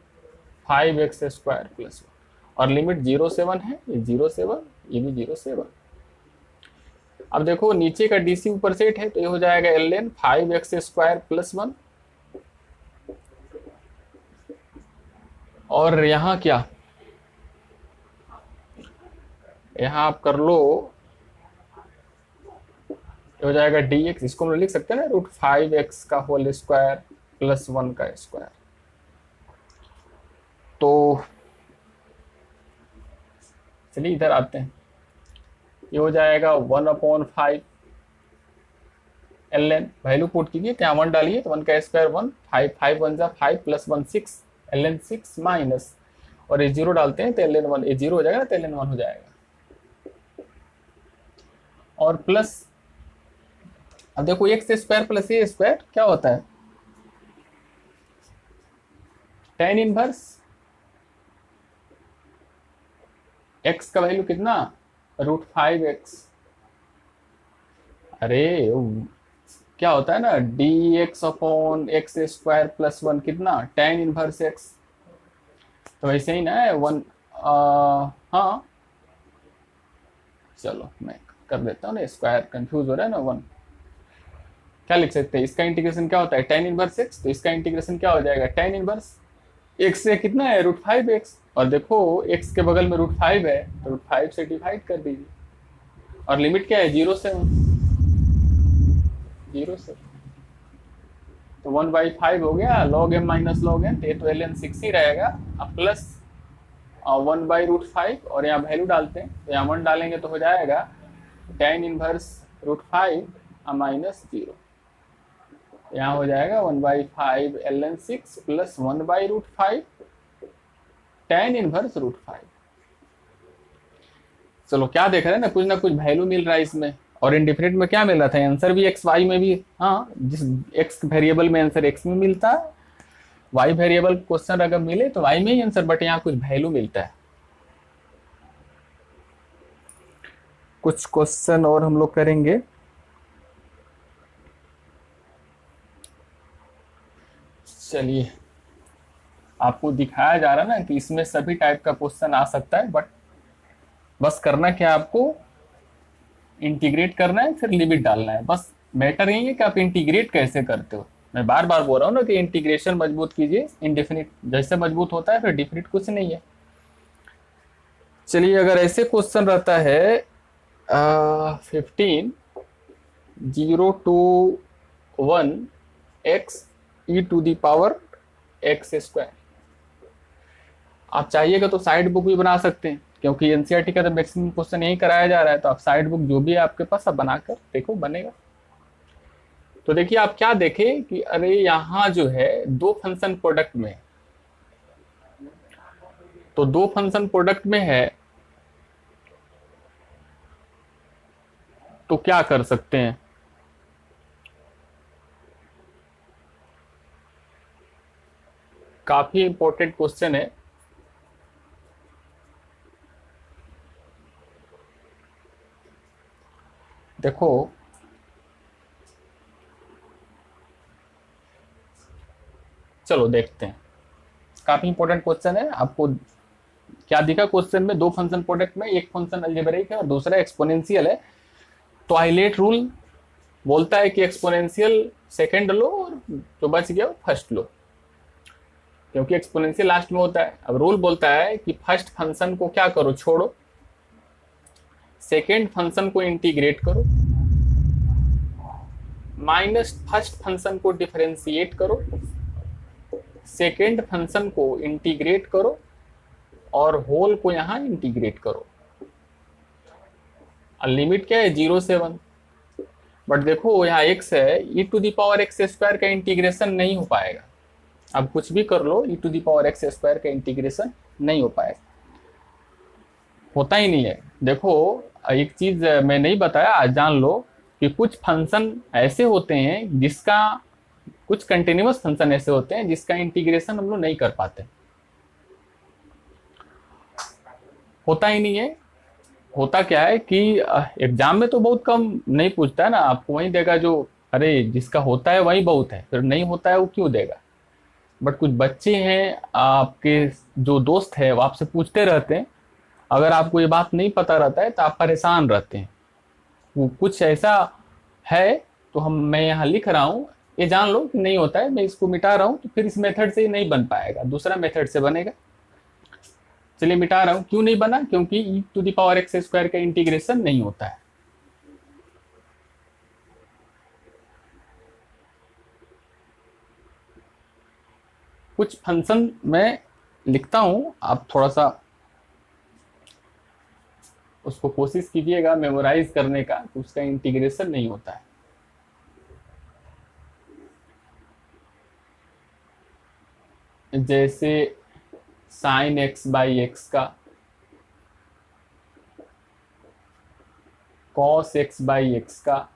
Speaker 1: 5x² + 1, और लिमिट 0 से 1 है, ये 0 से 1, ये भी 0 से 1। अब देखो नीचे का डीसी ऊपर सेट है तो ये हो जाएगा ln 5x² + 1, और यहाँ क्या, यहाँ आप कर लो, हो जाएगा dx, इसको हम लिख सकते हैं ना √5x का होल स्क्वायर + 1 का स्क्वायर। तो चलिए इधर आते हैं, ये हो जाएगा 1/5 ln, वैल्यू पुट कीजिए तो यहाँ 1 डालिए तो 1 का स्क्वायर 1, 5 5 1 5 + 1 6, ln 6 माइनस, और ये 0 डालते हैं तो ln 1, ये 0 हो जाएगा ना तो ln 1 हो जाएगा, और प्लस, अब देखो x² + a² क्या होता है, tan इनवर्स x का वैल्यू कितना √5x, अरे क्या होता है ना dx अपॉन x² + 1 कितना tan इनवर्स x, तो वैसे ही ना है 1, हाँ चलो मैं कर देता हूँ ना, स्क्वायर कंफ्यूज हो रहा है ना 1, क्या लिख सकते हैं, इसका इंटीग्रेशन क्या होता है tan इनवर्स x, तो इसका इंटीग्रेशन क्या हो जाएगा tan इनवर्स x से कितना है √5x, और देखो x के बगल में √5 है तो √5 से डिवाइड कर दीजिए, और लिमिट क्या है 0 से 1, 0 से, तो 1/5 हो गया log m - log n, ये तो ln 6 ही रहेगा, अब प्लस 1/√5, और यहाँ वैल्यू डालते हैं तो यहाँ 1 डालेंगे तो हो जाएगा tan इनवर्स √5 -0, यहाँ हो जाएगा 1/5 ln 6 प्लस 1/√5 tan इनवर्स √5। चलो क्या देख रहे हैं ना कुछ वैल्यू मिल रहा है इसमें, और इंडिफिनिट में क्या मिल रहा था, आंसर भी x y में भी, हाँ जिस x वेरिएबल में आंसर x में मिलता है, y वेरिएबल क्वेश्चन अगर मिले तो y में ही आंसर, बट यहाँ कुछ वैल्यू मिलता है, कुछ क्वेश्चन और हम लोग करेंगे। चलिए, आपको दिखाया जा रहा है ना कि इसमें सभी टाइप का क्वेश्चन आ सकता है, बट बस करना क्या है, आपको इंटीग्रेट करना है, फिर लिमिट डालना है। बस मैटर यही है कि आप इंटीग्रेट कैसे करते हो। मैं बार बार बोल रहा हूँ ना कि इंटीग्रेशन मजबूत कीजिए, इनडेफिनिट जैसे मजबूत होता है, फिर डिफिनिट कुछ नहीं है। चलिए, अगर ऐसे क्वेश्चन रहता है 15 0 to 1 x e⁻x²। आप चाहिएगा तो साइड बुक भी बना सकते हैं, क्योंकि एनसीईआरटी का तो मैक्सिमम क्वेश्चन यही कराया जा रहा है। तो आप साइड बुक जो भी है आपके पास, आप बनाकर देखो, बनेगा। तो देखिए, आप क्या देखें कि अरे यहाँ जो है दो फंक्शन प्रोडक्ट में, तो दो फंक्शन प्रोडक्ट में है, तो क्या कर सकते हैं। काफी इंपॉर्टेंट क्वेश्चन है। देखो, चलो देखते हैं। काफी इंपॉर्टेंट क्वेश्चन है। आपको क्या दिखा क्वेश्चन में, दो फंक्शन प्रोडक्ट में एक फंक्शन अलजेब्रिक है और दूसरा एक्सपोनेंशियल है। तो आइलेट रूल बोलता है कि एक्सपोनेंशियल सेकंड लो और जो बच गया वो फर्स्ट लो, क्योंकि एक्सपोनेंशियल लास्ट में होता है। अब रूल बोलता है कि फर्स्ट फंक्शन को क्या करो, छोड़ो, सेकेंड फंक्शन को इंटीग्रेट करो, माइनस फर्स्ट फंक्शन को डिफरेंशिएट करो, सेकेंड फंक्शन को इंटीग्रेट करो और होल को यहां इंटीग्रेट करो। लिमिट क्या है, 0 से 1। बट देखो यहाँ x है, e⁻x² का इंटीग्रेशन नहीं हो पाएगा। अब कुछ भी कर लो, e⁻x² का इंटीग्रेशन नहीं हो पाएगा, होता ही नहीं है। देखो, एक चीज मैं नहीं बताया, आज जान लो कि कुछ फंक्शन ऐसे होते हैं जिसका, कुछ कंटिन्यूअस फंक्शन ऐसे होते हैं जिसका इंटीग्रेशन हम लोग नहीं कर पाते, होता ही नहीं है। होता क्या है कि एग्जाम में तो बहुत कम नहीं पूछता है ना, आपको वही देगा जो, अरे जिसका होता है वही बहुत है, फिर नहीं होता है वो क्यों देगा। बट कुछ बच्चे हैं आपके, जो दोस्त है, वो आपसे पूछते रहते हैं। अगर आपको ये बात नहीं पता रहता है तो आप परेशान रहते हैं। वो कुछ ऐसा है, तो मैं यहाँ लिख रहा हूँ, ये जान लो कि नहीं होता है, मैं इसको मिटा रहा हूँ, तो फिर इस मेथड से ही नहीं बन पाएगा, दूसरा मेथड से बनेगा। चलिए मिटा रहा हूं, क्यों नहीं बना, क्योंकि e⁻x² का इंटीग्रेशन नहीं होता है। कुछ फंक्शन मैं लिखता हूं, आप थोड़ा सा उसको कोशिश कीजिएगा मेमोराइज करने का, तो उसका इंटीग्रेशन नहीं होता है। जैसे sin x/x का, cos x/x का,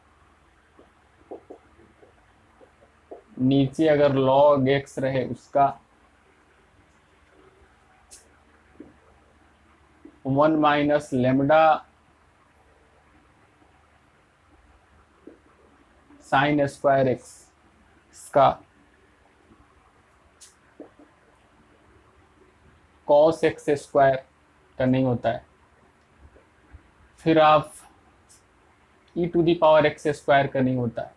Speaker 1: नीचे अगर log x रहे उसका, 1 माइनस लेमडा sin² x का, cos x² का नहीं होता है। फिर आप e⁻x² का नहीं होता है,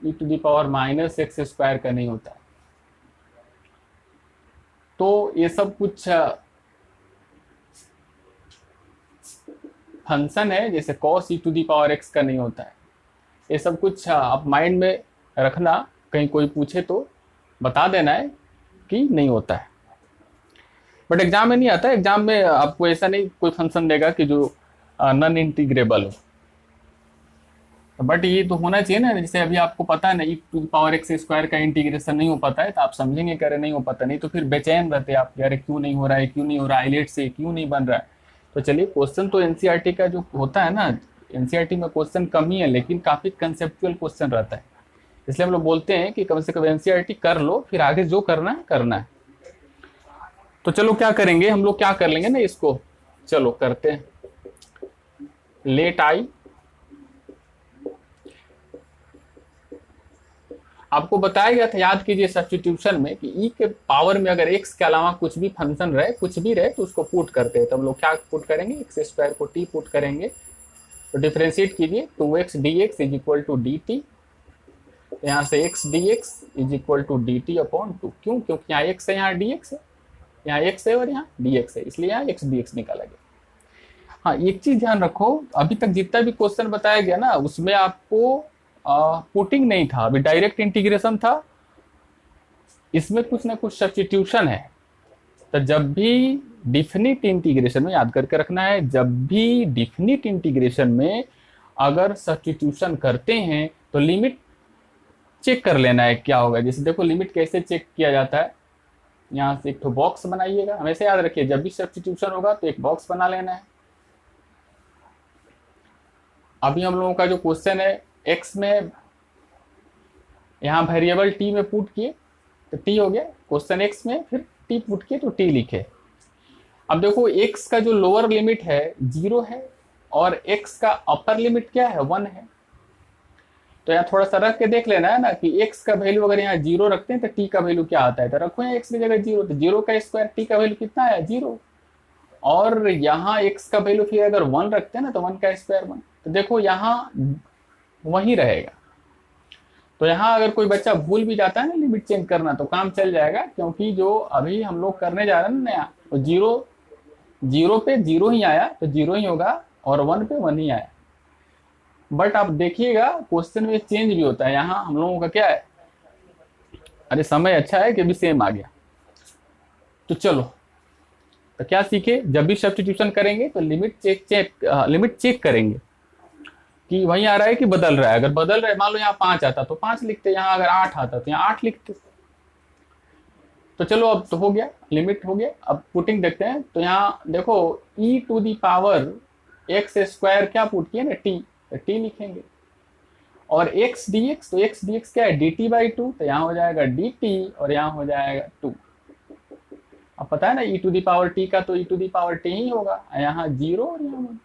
Speaker 1: e⁻−x² का नहीं होता है। तो ये सब कुछ फंक्शन है, जैसे cos e⁻x का नहीं होता है। ये सब कुछ आप माइंड में रखना, कहीं कोई पूछे तो बता देना है कि नहीं होता है। बट एग्जाम में नहीं आता है। एग्जाम में आपको ऐसा नहीं कोई फंक्शन देगा कि जो नॉन इंटीग्रेबल हो। बट ये तो होना चाहिए ना, जैसे अभी आपको पता है ना, e⁻x² का इंटीग्रेशन नहीं हो पाता है, तो आप समझेंगे कह रहे नहीं हो पाता, नहीं तो फिर बेचैन रहते आप, यार क्यों नहीं हो रहा है, क्यों नहीं हो रहा है, आइलेट से क्यों नहीं बन रहा है। तो चलिए, क्वेश्चन तो एनसीईआरटी का जो होता है ना, एनसीईआरटी में क्वेश्चन कम ही है, लेकिन काफी कंसेप्चुअल क्वेश्चन रहता है। इसलिए हम लोग बोलते हैं कि कम से कम एनसीईआरटी कर लो, फिर आगे जो करना है करना है। तो चलो क्या करेंगे हम लोग, क्या कर लेंगे ना इसको, चलो करते हैं। लेट आई, आपको बताया गया था, याद कीजिए सब्स्टिट्यूशन में, कि ई के पावर में अगर एक्स के अलावा कुछ भी फंक्शन रहे, कुछ भी रहे, तो उसको पुट करते हैं। तो हम लोग क्या पुट करेंगे, एक्स स्क्वायर को टी पुट करेंगे। तो डिफ्रेंशिएट कीजिए, 2x dx is equal to D T. यहाँ से x dx is equal to D T upon 2। क्यों? क्योंकि यहाँ x है, यहाँ dx है, यहाँ x है और यहाँ dx है, इसलिए यहाँ x dx निकाला गया। हाँ, एक चीज ध्यान रखो, अभी तक जितना भी क्वेश्चन बताया गया ना, उसमें आपको पुटिंग नहीं था, अभी डायरेक्ट इंटीग्रेशन था। इसमें कुछ ना कुछ सब्स्टिट्यूशन है। तो जब भी डिफिनिट इंटीग्रेशन में, याद करके रखना है, जब भी डिफिनिट इंटीग्रेशन में अगर सब्स्टिट्यूशन करते हैं तो लिमिट चेक कर लेना है क्या होगा। जैसे देखो लिमिट कैसे चेक किया जाता है, यहाँ से एक तो बॉक्स बनाइएगा, हमेशा याद रखिए जब भी सब्स्टिट्यूशन होगा तो एक बॉक्स बना लेना है। अभी हम लोगों का जो क्वेश्चन है, एक्स में यहाँ वेरिएबल टी में पुट किए तो टी हो गया, क्वेश्चन एक्स में फिर टी पुट किए तो टी लिखे। अब देखो एक्स का जो लोअर लिमिट है 0 है और एक्स का अपर लिमिट क्या है, 1 है। तो यहाँ थोड़ा सा रख के देख लेना है ना कि x का वैल्यू अगर यहाँ 0 रखते हैं तो t का वैल्यू क्या आता है। तो रखो यहाँ x की जगह 0, तो 0 का स्क्वायर t का वैल्यू कितना है, 0। और यहाँ x का वैल्यू फिर अगर 1 रखते हैं ना तो 1 का स्क्वायर 1। तो देखो यहाँ वही रहेगा। तो यहाँ अगर कोई बच्चा भूल भी जाता है ना लिमिट चेंज करना तो काम चल जाएगा, क्योंकि जो अभी हम लोग करने जा रहे हैं ना नया, तो 0 पे 0 ही आया तो 0 ही होगा और 1 पे 1 ही आया। बट आप देखिएगा क्वेश्चन में चेंज भी होता है। यहाँ हम लोगों का क्या है, अरे समय अच्छा है कि अभी सेम आ गया। तो चलो, तो क्या सीखे, जब भी सब्स्टिट्यूशन करेंगे तो लिमिट चेक करेंगे कि वही आ रहा है कि बदल रहा है। अगर बदल रहा है, मान लो यहाँ 5 आता तो 5 लिखते, यहाँ अगर 8 आता तो यहाँ 8 लिखते। तो चलो अब तो हो गया, लिमिट हो गया। अब पुटिंग देखते हैं। तो यहाँ देखो e to the power X square क्या पुट किए ना, टी, तो टी लिखेंगे। और x dx, तो x dx क्या है, dt बाई 2, तो यहाँ हो जाएगा dt और यहाँ हो जाएगा 2। अब पता है ना e to the power t का, तो e to the power t ही होगा। यहाँ 0 और यहाँ 1,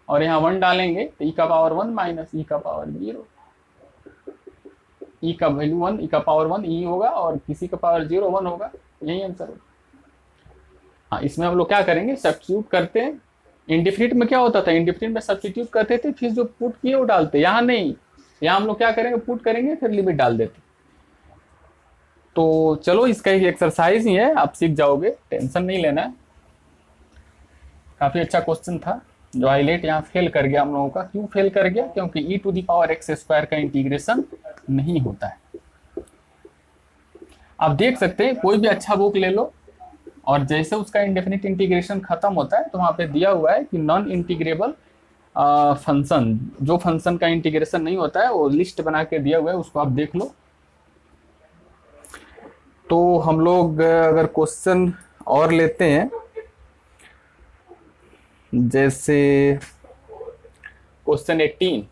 Speaker 1: और यहाँ 1 डालेंगे तो e का पावर 1 माइनस e का पावर 0। e का वैल्यू 1, e का पावर 1 e होगा और किसी का पावर 0 1 होगा, यही आंसर होगा। हाँ, इसमें हम लोग क्या करेंगे, सब्स्टिट्यूट करते हैं। इंडिफिनिट में क्या होता था, इंडिफिनिट में सब्स्टिट्यूट करते थे, फिर जो पुट किए वो डालते। यहाँ नहीं, यहाँ हम लोग क्या करेंगे, पुट करेंगे फिर लिमिट डाल देते। तो चलो, इसका एक एक्सरसाइज ही है, आप सीख जाओगे, टेंशन नहीं लेना है। काफी अच्छा क्वेश्चन था जो हाईलाइट यहाँ फेल कर गया हम लोगों का। क्यों फेल कर गया, क्योंकि e to the power X square का इंटीग्रेशन नहीं होता है। आप देख सकते हैं, कोई भी अच्छा बुक ले लो और जैसे उसका इंडेफिनिट इंटीग्रेशन खत्म होता है तो वहां पे दिया हुआ है कि नॉन इंटीग्रेबल फंक्शन, जो फंक्शन का इंटीग्रेशन नहीं होता है वो लिस्ट बना के दिया हुआ है, उसको आप देख लो। तो हम लोग अगर क्वेश्चन और लेते हैं, जैसे क्वेश्चन 18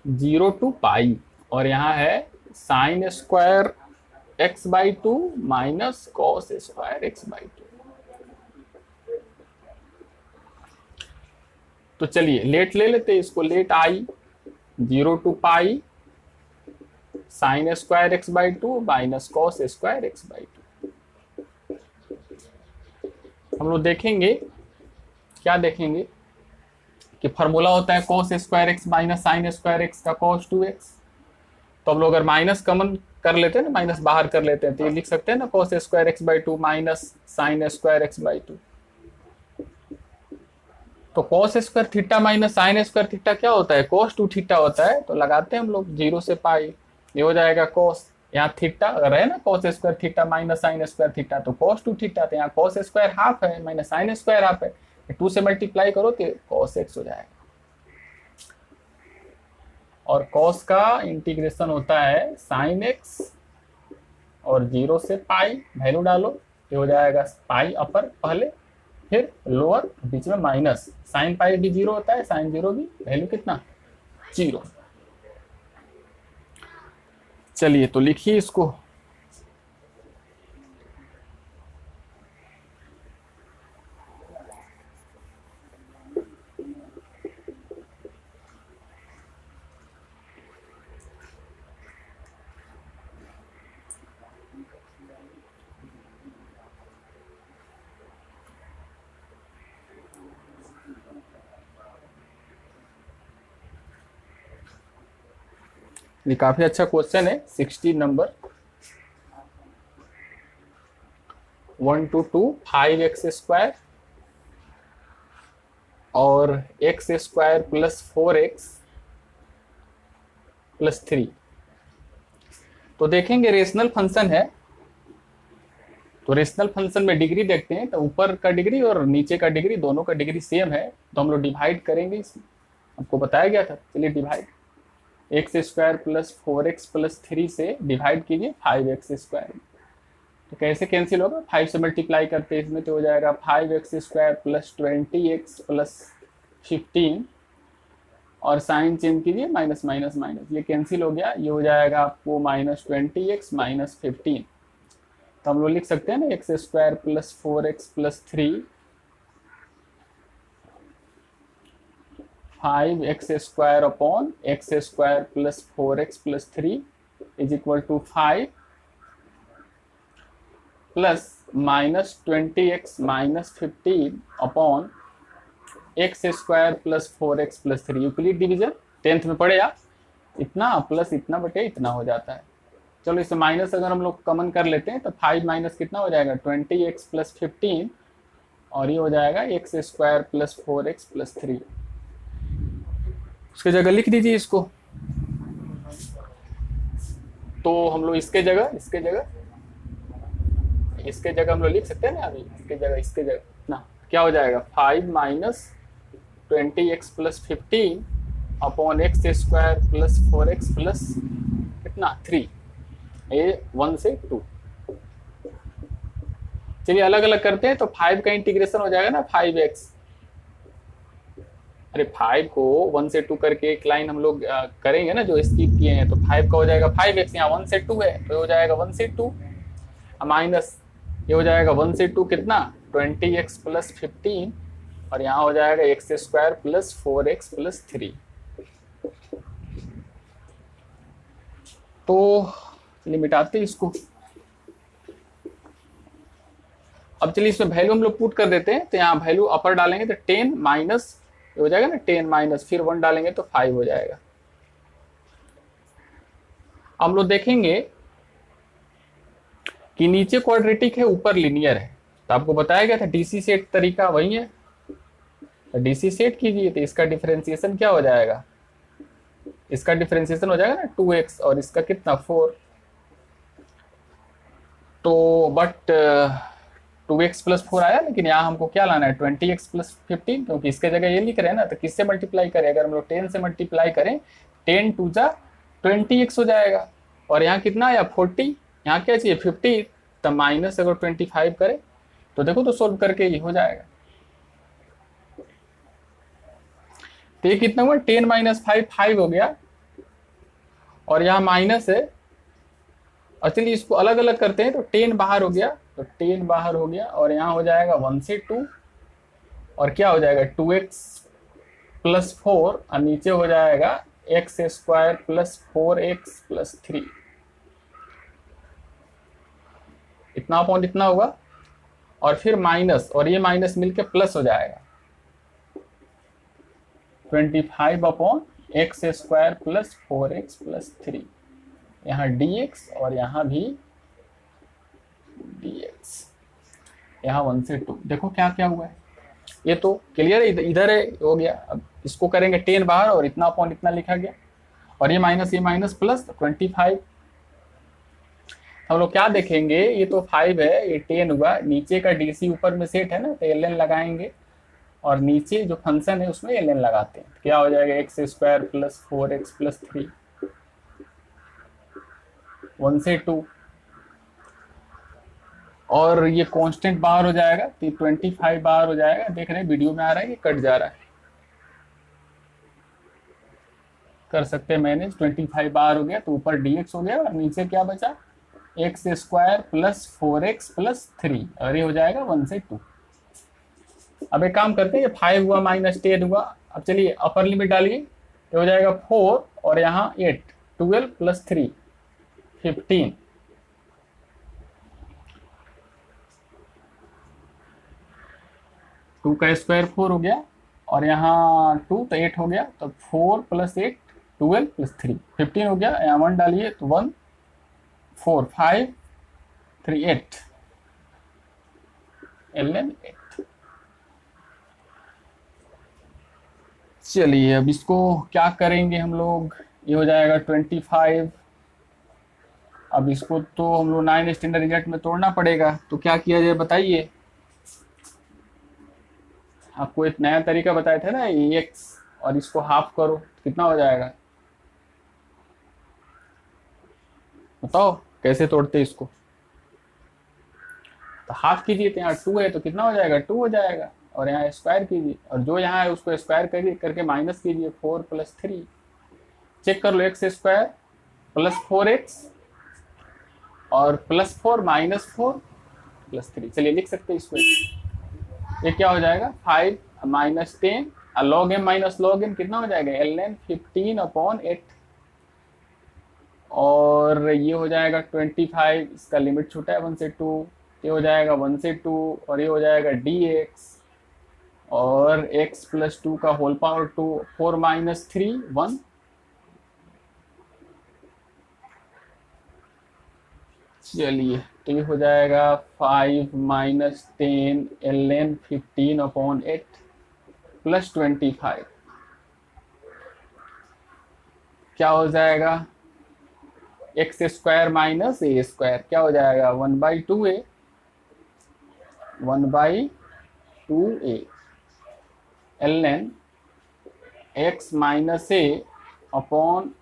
Speaker 1: 0 टू पाई, और यहाँ है sine square X by 2 minus cos square X by 2। तो चलिए लेट ले लेते हैं इसको, let I 0 to pi sine square X by 2 minus cos square X by 2। हम लोग देखेंगे, क्या देखेंगे कि फॉर्मूला होता है cos square X minus sign square x का कॉस 2x। तो हम लोग अगर माइनस कॉमन कर लेते हैं ना, माइनस बाहर कर लेते हैं, तो ये लिख सकते हैं ना cos square X by 2 minus sign square X by 2। तो cos square theta minus sine square theta क्या होता है, कॉस 2 थीटा होता है। तो लगाते हैं हम लोग 0 से पाई, ये हो जाएगा कॉस, यहाँ थीटा अगर है ना cos square theta minus sine square theta, तो कॉस 2 थीटा, तो यहाँ कॉस स्क्वायर हाफ है माइनस साइन स्क्वायर हाफ है, 2 से मल्टीप्लाई करो तो कॉस एक्स हो जाएगा। और कॉस का इंटीग्रेशन होता है साइन एक्स और 0 से पाई, वैल्यू डालो, ये हो जाएगा पाई अपर पहले, फिर लोअर, बीच में माइनस, साइन पाई भी 0 होता है, साइन 0 भी, वैल्यू कितना 0। चलिए तो लिखिए इसको, ये काफी अच्छा क्वेश्चन है। 16 नंबर 1 to 2 5x² और x² प्लस 4x+3। तो देखेंगे रेशनल फंक्शन है, तो रेशनल फंक्शन में डिग्री देखते हैं, तो ऊपर का डिग्री और नीचे का डिग्री दोनों का डिग्री सेम है, तो हम लोग डिवाइड करेंगे इसमें। आपको बताया गया था, चलिए डिवाइड x² प्लस 4x+3 से डिवाइड कीजिए 5x²। तो कैसे कैंसिल होगा, 5 से मल्टीप्लाई करते हैं इसमें, तो हो जाएगा 5x² प्लस 20x प्लस 15 और साइन चेंज कीजिए, माइनस माइनस माइनस, ये कैंसिल हो गया, ये हो जाएगा आपको -20x माइनस 15। तो हम लोग लिख सकते हैं ना x² plus 4x+3 5x² upon x² plus 4x+3 is equal to 5 plus -20x minus 15 upon x² plus 4x+3। Euclid division 10th में पढ़े आप, इतना प्लस इतना बटे इतना हो जाता है। चलो इसे माइनस अगर हम लोग कॉमन कर लेते हैं तो 5 माइनस कितना हो जाएगा 20x प्लस 15 और ये हो जाएगा x² प्लस 4x+3। उसके जगह लिख दीजिए इसको। तो हम लोग इसके जगह हम लोग लिख सकते हैं ना, अभी इसके जगह ना क्या हो जाएगा 5 minus 20x plus 15 upon x² plus 4x plus कितना 3, ये 1 से 2। चलिए अलग अलग करते हैं, तो 5 का इंटीग्रेशन हो जाएगा ना 5x, अरे 5 को 1 से 2 करके एक लाइन हम लोग करेंगे ना जो स्किप किए हैं, तो 5 का हो जाएगा 5x, यहाँ 1 से 2 है तो हो जाएगा 1 से 2 माइनस ये हो जाएगा 1 से 2 कितना 20x प्लस 15 और यहाँ हो जाएगा x² प्लस 4x+3। तो चलिए मिटाते हैं इसको। अब चलिए इसमें वैल्यू हम लोग पुट कर देते हैं, तो यहाँ वैल्यू अपर डालेंगे तो 10 माइनस हो जाएगा ना 10 माइनस फिर 1 डालेंगे तो 5 हो जाएगा। हम लोग देखेंगे कि नीचे क्वाड्रेटिक है ऊपर लिनियर है, तो आपको बताया गया था डीसी सेट तरीका वही है, तो डीसी सेट कीजिए तो इसका डिफरेंशिएशन क्या हो जाएगा, इसका डिफरेंशिएशन हो जाएगा ना 2x और इसका कितना 4, तो बट 2x प्लस 4 आया, लेकिन यहाँ हमको क्या लाना है 20x प्लस 15, क्योंकि इसके जगह ये लिख रहे हैं ना, तो किससे मल्टीप्लाई करें, अगर हम लोग 10 से मल्टीप्लाई करें 10 टू जा 20x हो जाएगा और यहाँ कितना आया 40, यहाँ क्या चाहिए 50, तो माइनस अगर 25 करें तो देखो तो सोल्व करके ये हो जाएगा। तो ये कितना हुआ 10 माइनस 5 5 हो गया और यहाँ माइनस है, और चलिए इसको अलग अलग करते हैं, तो 10 बाहर हो गया, तो 10 बाहर हो गया और यहाँ हो जाएगा 1 से 2 और क्या हो जाएगा 2x प्लस 4 और नीचे हो जाएगा x² प्लस 4x+3, इतना अपॉन इतना होगा और फिर माइनस और ये माइनस मिलके प्लस हो जाएगा 25 अपॉन x² प्लस 4x+3, यहाँ dx और यहाँ भी dx, यहाँ 1 से 2। देखो क्या क्या हुआ है, ये तो क्लियर है, इधर है हो गया। अब इसको करेंगे 10 बाहर और इतना अपॉन इतना लिखा गया और ये माइनस प्लस 25। हम लोग क्या देखेंगे, ये तो 5 है, ये 10 हुआ, नीचे का डीसी ऊपर में सेट है ना, तो ln लगाएंगे और नीचे जो फंक्शन है उसमें ln लगाते हैं, क्या हो जाएगा x² प्लस 4x+3 1 से 2 और ये कांस्टेंट बाहर हो जाएगा, तो 25 बाहर हो जाएगा, देख रहे हैं वीडियो में आ रहा है, ये कट जा रहा है, कर सकते हैं मैनेज। 25 बाहर हो गया तो ऊपर dx हो गया और नीचे क्या बचा x² प्लस 4x+3 और ये हो जाएगा 1 से 2। अब एक काम करते हैं, ये 5 हुआ माइनस 10 हुआ, अब चलिए अपर लिमिट डालिए, ये हो जाएगा 4 और यहाँ 8 12 प्लस 3 15, टू का स्क्वायर 4 हो गया और यहाँ 2 तो 8 हो गया, तो 4 प्लस 8 12 प्लस 3 15 हो गया, यहाँ 1 डालिए तो 1 4 5 3 8 ln 8। चलिए अब इसको क्या करेंगे हम लोग, ये हो जाएगा 25। अब इसको तो हम लोग 9 स्टैंडर्ड डिजिट में तोड़ना पड़ेगा, तो क्या किया जाए बताइए। आपको एक नया तरीका बताया था ना, एक्स और इसको हाफ करो, कितना हो जाएगा बताओ कैसे तोड़ते इसको। तो हाफ कीजिए तो यहाँ 2 है तो कितना हो जाएगा 2 हो जाएगा, और यहाँ स्क्वायर कीजिए और जो यहाँ है उसको स्क्वायर करिए करके माइनस कीजिए 4 प्लस 3। चेक कर लो, एक्स स्क्वायर प्लस 4x और प्लस 4 माइनस 4 प्लस 3। चलिए लिख सकते हैं इसको, ये क्या हो जाएगा 5 minus 10 log M minus log N कितना हो जाएगा ln 15/8, और ये हो जाएगा 25, इसका लिमिट छूटा है 1 से 2, ये हो जाएगा 1 से 2 और ये हो जाएगा dx और x प्लस 2 का होल पावर 2 4 माइनस 3 1। चलिए तो ये हो जाएगा 5 माइनस 10 ln 15/8 प्लस 25, क्या हो जाएगा x square minus a square, क्या हो जाएगा 1/2a 1/2a ln x minus a upon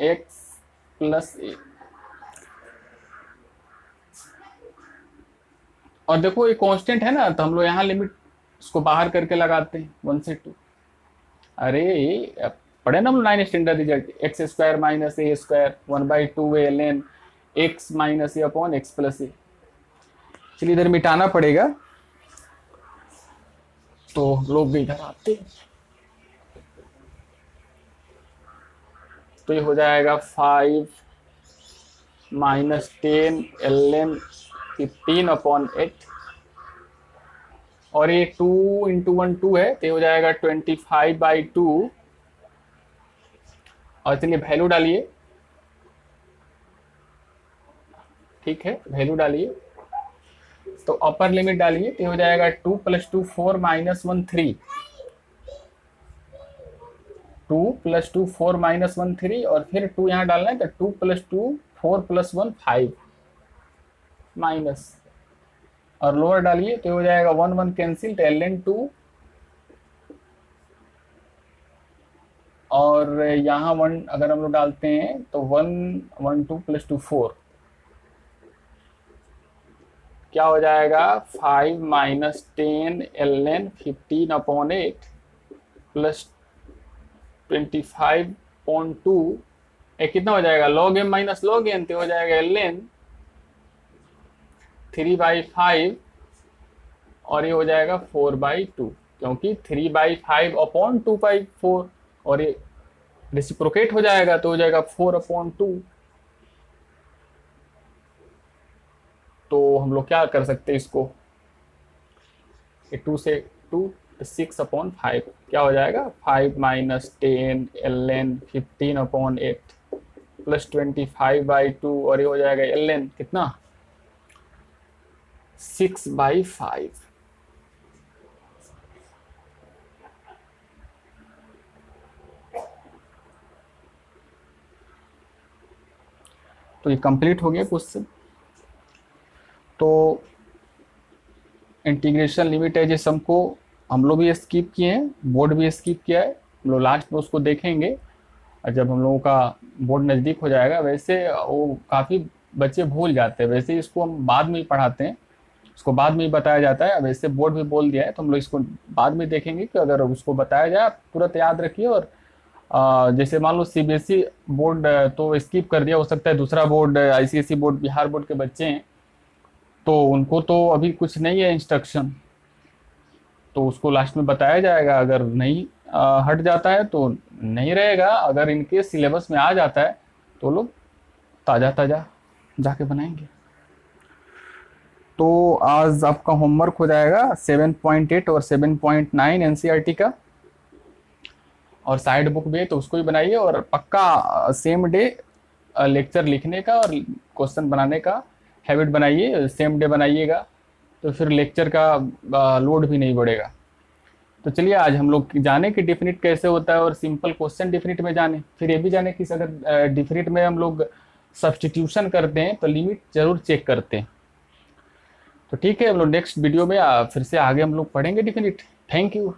Speaker 1: x plus a. और देखो ये कांस्टेंट है ना, तो हम लोग यहाँ लिमिट इसको बाहर करके लगाते हैं 1 से 2। अरे पढ़े ना हम लोग 9 standard result, x square minus a square 1/2a ln x minus a upon x plus a. चलिए इधर मिटाना पड़ेगा, तो लोग भी इधर आते, तो ये हो जाएगा 5 माइनस 10 ln 15/8 और ये 2 इंटू 1 2 है तो ये हो जाएगा 25/2। और चलिए वैल्यू डालिए, ठीक है वैल्यू डालिए, तो अपर लिमिट डालिए तो हो जाएगा 2 प्लस 2 4 माइनस 1 3, 2 प्लस 2 4 माइनस 1 3 और फिर 2 यहाँ डालना है तो 2 प्लस 2 4 प्लस 1 5 माइनस, और लोअर डालिए तो हो जाएगा 1 1 कैंसिल तो ln 2 और यहाँ 1 अगर हम लोग डालते हैं तो 1 1 2 प्लस 2 4, क्या हो जाएगा 5 माइनस 10 ln 15/8 प्लस 25/2 कितना हो जाएगा log M minus log N तो हो जाएगा ln 3/5 और ये हो जाएगा 4/2, क्योंकि 3/5/2/4 और ये रेसिप्रोकेट हो जाएगा तो हो जाएगा 4/2। तो हम लोग क्या कर सकते हैं इसको, 2 से 2 6/5 क्या हो जाएगा 5 माइनस 10 ln 15/8 प्लस 25/2 और ये हो जाएगा ln कितना 6/5। तो ये कंप्लीट हो गया क्वेश्चन। तो इंटीग्रेशन लिमिट है जिस सम को हम लोग भी स्किप किए हैं, बोर्ड भी स्किप किया है, हम लोग लास्ट में उसको देखेंगे और जब हम लोगों का बोर्ड नज़दीक हो जाएगा। वैसे वो काफ़ी बच्चे भूल जाते हैं, वैसे इसको हम बाद में ही पढ़ाते हैं, उसको बाद में ही बताया जाता है। वैसे बोर्ड भी बोल दिया है तो हम लोग इसको बाद में देखेंगे कि अगर उसको बताया जाए आप तुरंत याद रखिए। और जैसे मान लो सीबीएसई बोर्ड तो स्किप कर दिया, हो सकता है दूसरा board ICSE board Bihar board के बच्चे हैं तो उनको तो अभी कुछ नहीं है इंस्ट्रक्शन, तो उसको लास्ट में बताया जाएगा। अगर नहीं हट जाता है तो नहीं रहेगा, अगर इनके सिलेबस में आ जाता है तो लोग ताज़ा ताज़ा जाके बनाएंगे। तो आज आपका होमवर्क हो जाएगा 7.8 और 7.9 एनसीईआरटी का। और साइड बुक भी है तो उसको भी बनाइए, और पक्का सेम डे लेक्चर लिखने का और क्वेश्चन बनाने का हैबिट बनाइए, सेम डे बनाइएगा, तो फिर लेक्चर का लोड भी नहीं बढ़ेगा। तो चलिए आज हम लोग जाने कि डिफिनिट कैसे होता है और सिंपल क्वेश्चन डिफिनिट में जाने, फिर ये भी जाने कि अगर डिफिनिट में हम लोग सब्सटीट्यूशन करते हैं तो लिमिट जरूर चेक करते हैं। तो ठीक है, हम लोग नेक्स्ट वीडियो में फिर से आगे हम लोग पढ़ेंगे डिफिनिट। Thank you.